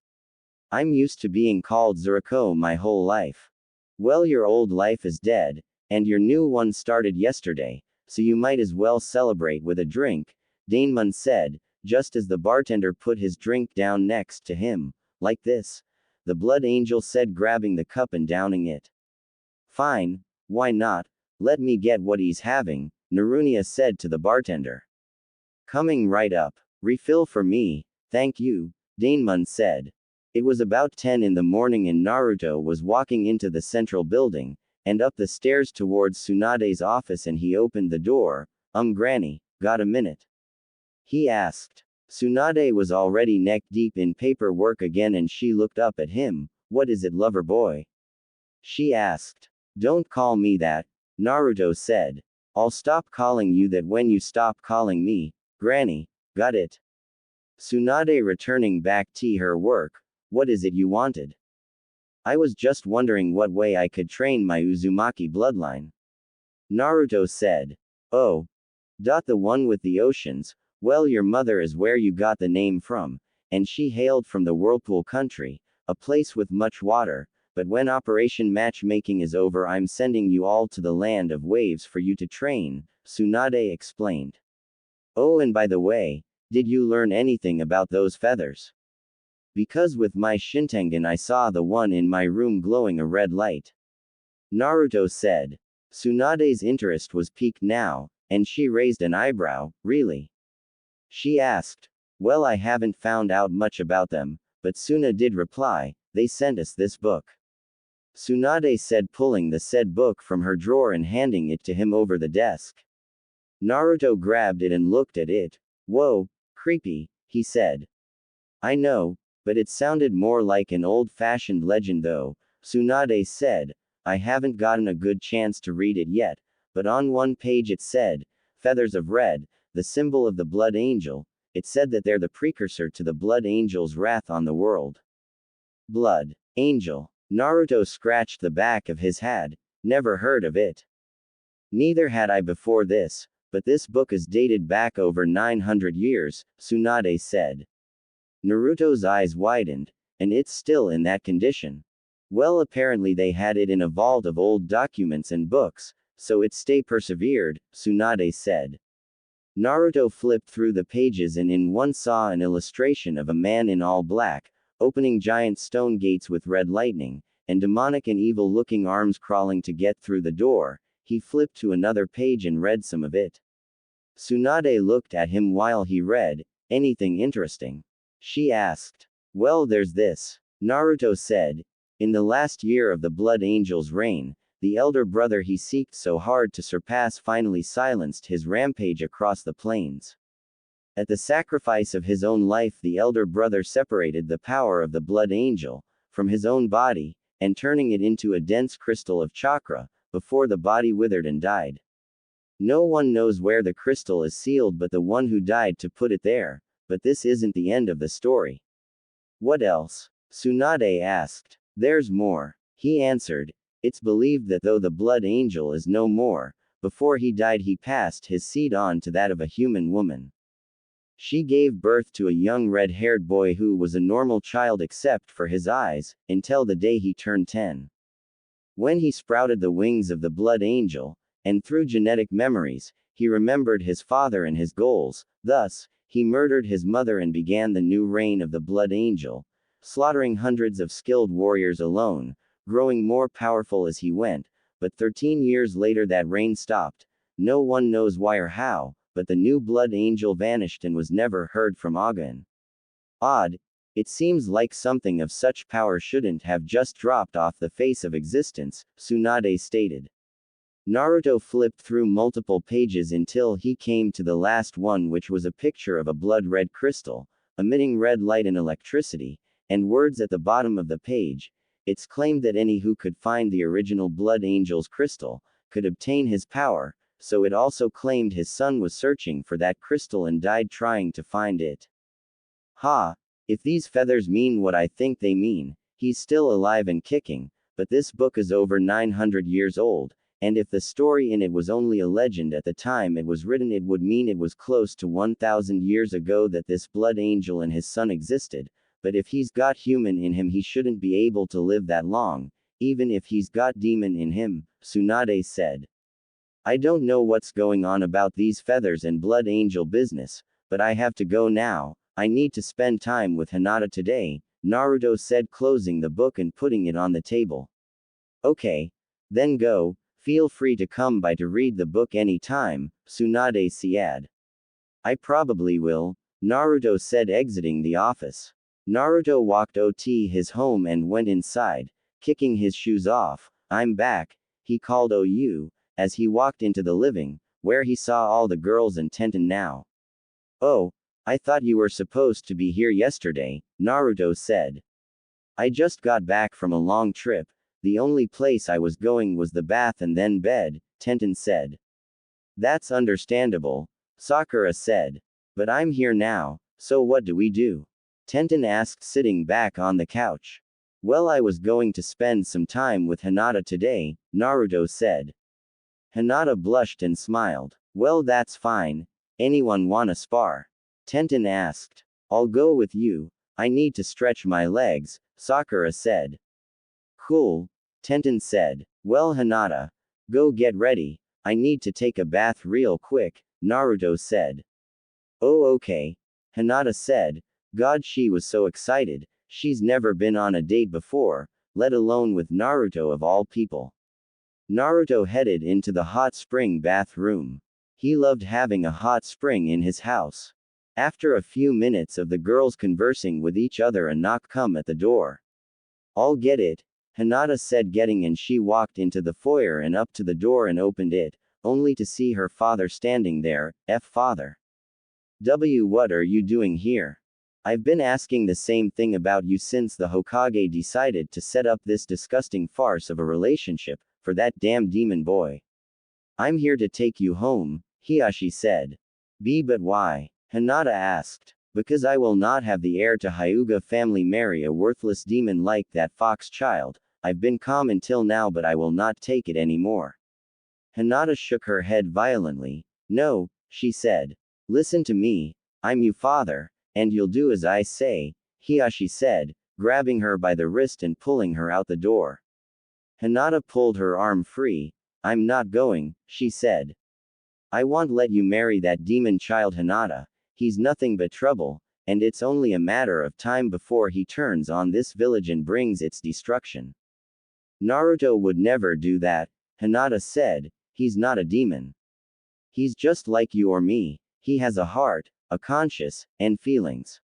I'm used to being called Zuriko my whole life. Well, your old life is dead, and your new one started yesterday, so you might as well celebrate with a drink, Danemon said, just as the bartender put his drink down next to him. Like this? The Blood Angel said, grabbing the cup and downing it. Fine, why not? Let me get what he's having, Narunia said to the bartender. Coming right up. Refill for me, thank you, Danemon said. It was about 10 in the morning and Naruto was walking into the central building, and up the stairs towards Tsunade's office, and he opened the door. Granny, got a minute? He asked. Tsunade was already neck deep in paperwork again, and she looked up at him. What is it, lover boy? She asked. Don't call me that, Naruto said. I'll stop calling you that when you stop calling me, Granny, got it? Tsunade returning back to her work. What is it you wanted? I was just wondering what way I could train my Uzumaki bloodline. Naruto said. Oh. The one with the oceans. Well, your mother is where you got the name from, and she hailed from the Whirlpool country, a place with much water, but when Operation Matchmaking is over, I'm sending you all to the land of waves for you to train, Tsunade explained. Oh, and by the way, did you learn anything about those feathers? Because with my Shintengen I saw the one in my room glowing a red light. Naruto said. Tsunade's interest was piqued now, and she raised an eyebrow. Really? She asked. Well, I haven't found out much about them, but Suna did reply, they sent us this book. Tsunade said, pulling the said book from her drawer and handing it to him over the desk. Naruto grabbed it and looked at it. Whoa, creepy, he said. I know, but it sounded more like an old-fashioned legend though, Tsunade said. I haven't gotten a good chance to read it yet, but on one page it said, feathers of red, the symbol of the Blood Angel. It said that they're the precursor to the Blood Angel's wrath on the world. Blood Angel. Naruto scratched the back of his head. Never heard of it. Neither had I before this, but this book is dated back over 900 years, Tsunade said. Naruto's eyes widened, and it's still in that condition. Well, apparently they had it in a vault of old documents and books, so it persevered, Tsunade said. Naruto flipped through the pages and in one saw an illustration of a man in all black, opening giant stone gates with red lightning, and demonic and evil-looking arms crawling to get through the door. He flipped to another page and read some of it. Tsunade looked at him while he read. Anything interesting? She asked. Well, there's this. Naruto said. In the last year of the Blood Angel's reign, the elder brother he seeked so hard to surpass finally silenced his rampage across the plains. At the sacrifice of his own life, the elder brother separated the power of the Blood Angel from his own body, and turning it into a dense crystal of chakra, before the body withered and died. No one knows where the crystal is sealed but the one who died to put it there, but this isn't the end of the story. What else? Tsunade asked. There's more. He answered. It's believed that though the Blood Angel is no more, before he died he passed his seed on to that of a human woman. She gave birth to a young red-haired boy who was a normal child except for his eyes, until the day he turned 10. When he sprouted the wings of the Blood Angel, and through genetic memories, he remembered his father and his goals. Thus, he murdered his mother and began the new reign of the Blood Angel, slaughtering hundreds of skilled warriors alone, growing more powerful as he went, but 13 years later that reign stopped. No one knows why or how, but the new Blood Angel vanished and was never heard from again. Odd. It seems like something of such power shouldn't have just dropped off the face of existence, Tsunade stated. Naruto flipped through multiple pages until he came to the last one, which was a picture of a blood-red crystal, emitting red light and electricity, and words at the bottom of the page. It's claimed that any who could find the original Blood Angel's crystal could obtain his power, so it also claimed his son was searching for that crystal and died trying to find it. Ha! If these feathers mean what I think they mean, he's still alive and kicking, but this book is over 900 years old, and if the story in it was only a legend at the time it was written, it would mean it was close to 1,000 years ago that this blood angel and his son existed, but if he's got human in him he shouldn't be able to live that long, even if he's got demon in him, Tsunade said. I don't know what's going on about these feathers and blood angel business, but I have to go now. I need to spend time with Hinata today, Naruto said, closing the book and putting it on the table. Okay. Then go, feel free to come by to read the book any time, Tsunade said. I probably will, Naruto said, exiting the office. Naruto walked to his home and went inside, kicking his shoes off. I'm back, he called OU, as he walked into the living, where he saw all the girls and Tenten now. Oh, I thought you were supposed to be here yesterday, Naruto said. I just got back from a long trip, the only place I was going was the bath and then bed, Tenten said. That's understandable, Sakura said. But I'm here now, so what do we do? Tenten asked, sitting back on the couch. Well, I was going to spend some time with Hinata today, Naruto said. Hinata blushed and smiled. Well, that's fine. Anyone wanna spar? Tenten asked. I'll go with you. I need to stretch my legs, Sakura said. Cool, Tenten said. Well, Hinata, go get ready. I need to take a bath real quick, Naruto said. Oh, okay, Hinata said. God, she was so excited. She's never been on a date before, let alone with Naruto of all people. Naruto headed into the hot spring bathroom. He loved having a hot spring in his house. After a few minutes of the girls conversing with each other, a knock come at the door. I'll get it, Hinata said, getting in. She walked into the foyer and up to the door and opened it, only to see her father standing there. Father. What are you doing here? I've been asking the same thing about you since the Hokage decided to set up this disgusting farce of a relationship for that damn demon boy. I'm here to take you home, Hiashi said. But why? Hinata asked. Because I will not have the heir to Hyuga family marry a worthless demon like that fox child. I've been calm until now, but I will not take it anymore. Hinata shook her head violently. No, she said. Listen to me. I'm your father, and you'll do as I say, Hiashi said, grabbing her by the wrist and pulling her out the door. Hinata pulled her arm free. I'm not going, she said. I won't let you marry that demon child, Hinata. He's nothing but trouble, and it's only a matter of time before he turns on this village and brings its destruction. Naruto would never do that, Hinata said. He's not a demon. He's just like you or me. He has a heart, a conscience, and feelings.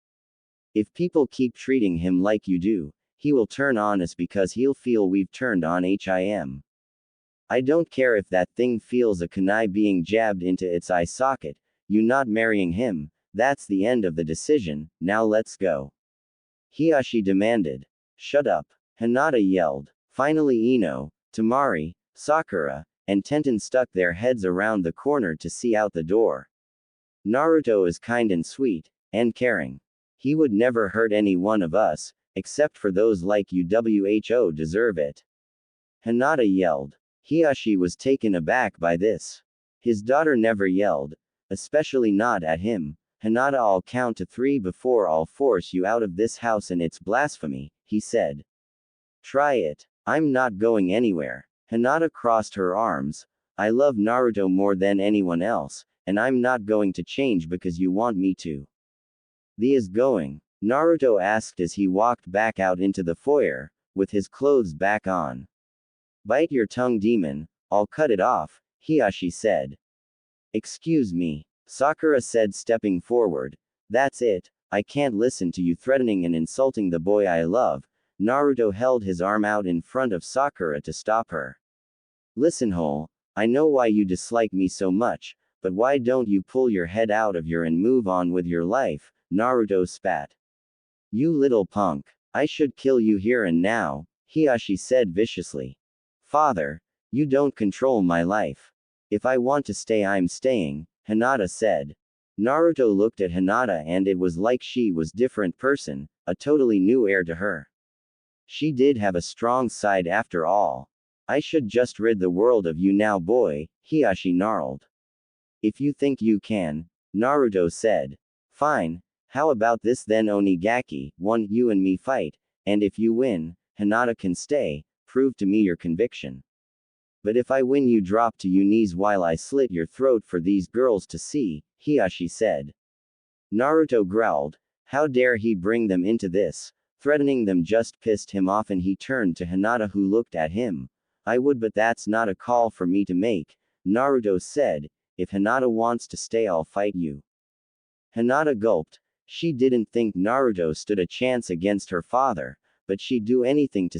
If people keep treating him like you do, he will turn on us because he'll feel we've turned on him. I don't care if that thing feels a kunai being jabbed into its eye socket, you not marrying him, that's the end of the decision, now let's go. Hiashi demanded. Shut up, Hinata yelled. Finally Ino, Tamari, Sakura, and Tenten stuck their heads around the corner to see out the door. Naruto is kind and sweet, and caring. He would never hurt any one of us, except for those like you who deserve it. Hinata yelled. Hiashi was taken aback by this. His daughter never yelled, especially not at him. Hinata, I'll count to 3 before I'll force you out of this house, and it's blasphemy, he said. Try it. I'm not going anywhere. Hinata crossed her arms. I love Naruto more than anyone else, and I'm not going to change because you want me to. The is going? Naruto asked as he walked back out into the foyer, with his clothes back on. Bite your tongue, demon, I'll cut it off, Hiashi said. Excuse me, Sakura said, stepping forward. That's it, I can't listen to you threatening and insulting the boy I love. Naruto held his arm out in front of Sakura to stop her. Listen, Hole, I know why you dislike me so much, but why don't you pull your head out of your and move on with your life? Naruto spat. You little punk. I should kill you here and now, Hiashi said viciously. Father, you don't control my life. If I want to stay, I'm staying, Hinata said. Naruto looked at Hinata and it was like she was different person, a totally new heir to her. She did have a strong side after all. I should just rid the world of you now, boy, Hiashi snarled. If you think you can, Naruto said. Fine, how about this then, Onigaki, one, you and me fight, and if you win, Hinata can stay, prove to me your conviction. But if I win, you drop to your knees while I slit your throat for these girls to see, Hiashi said. Naruto growled. How dare he bring them into this? Threatening them just pissed him off, and he turned to Hinata, who looked at him. I would, but that's not a call for me to make, Naruto said. If Hinata wants to stay, I'll fight you. Hinata gulped. She didn't think Naruto stood a chance against her father, but she'd do anything to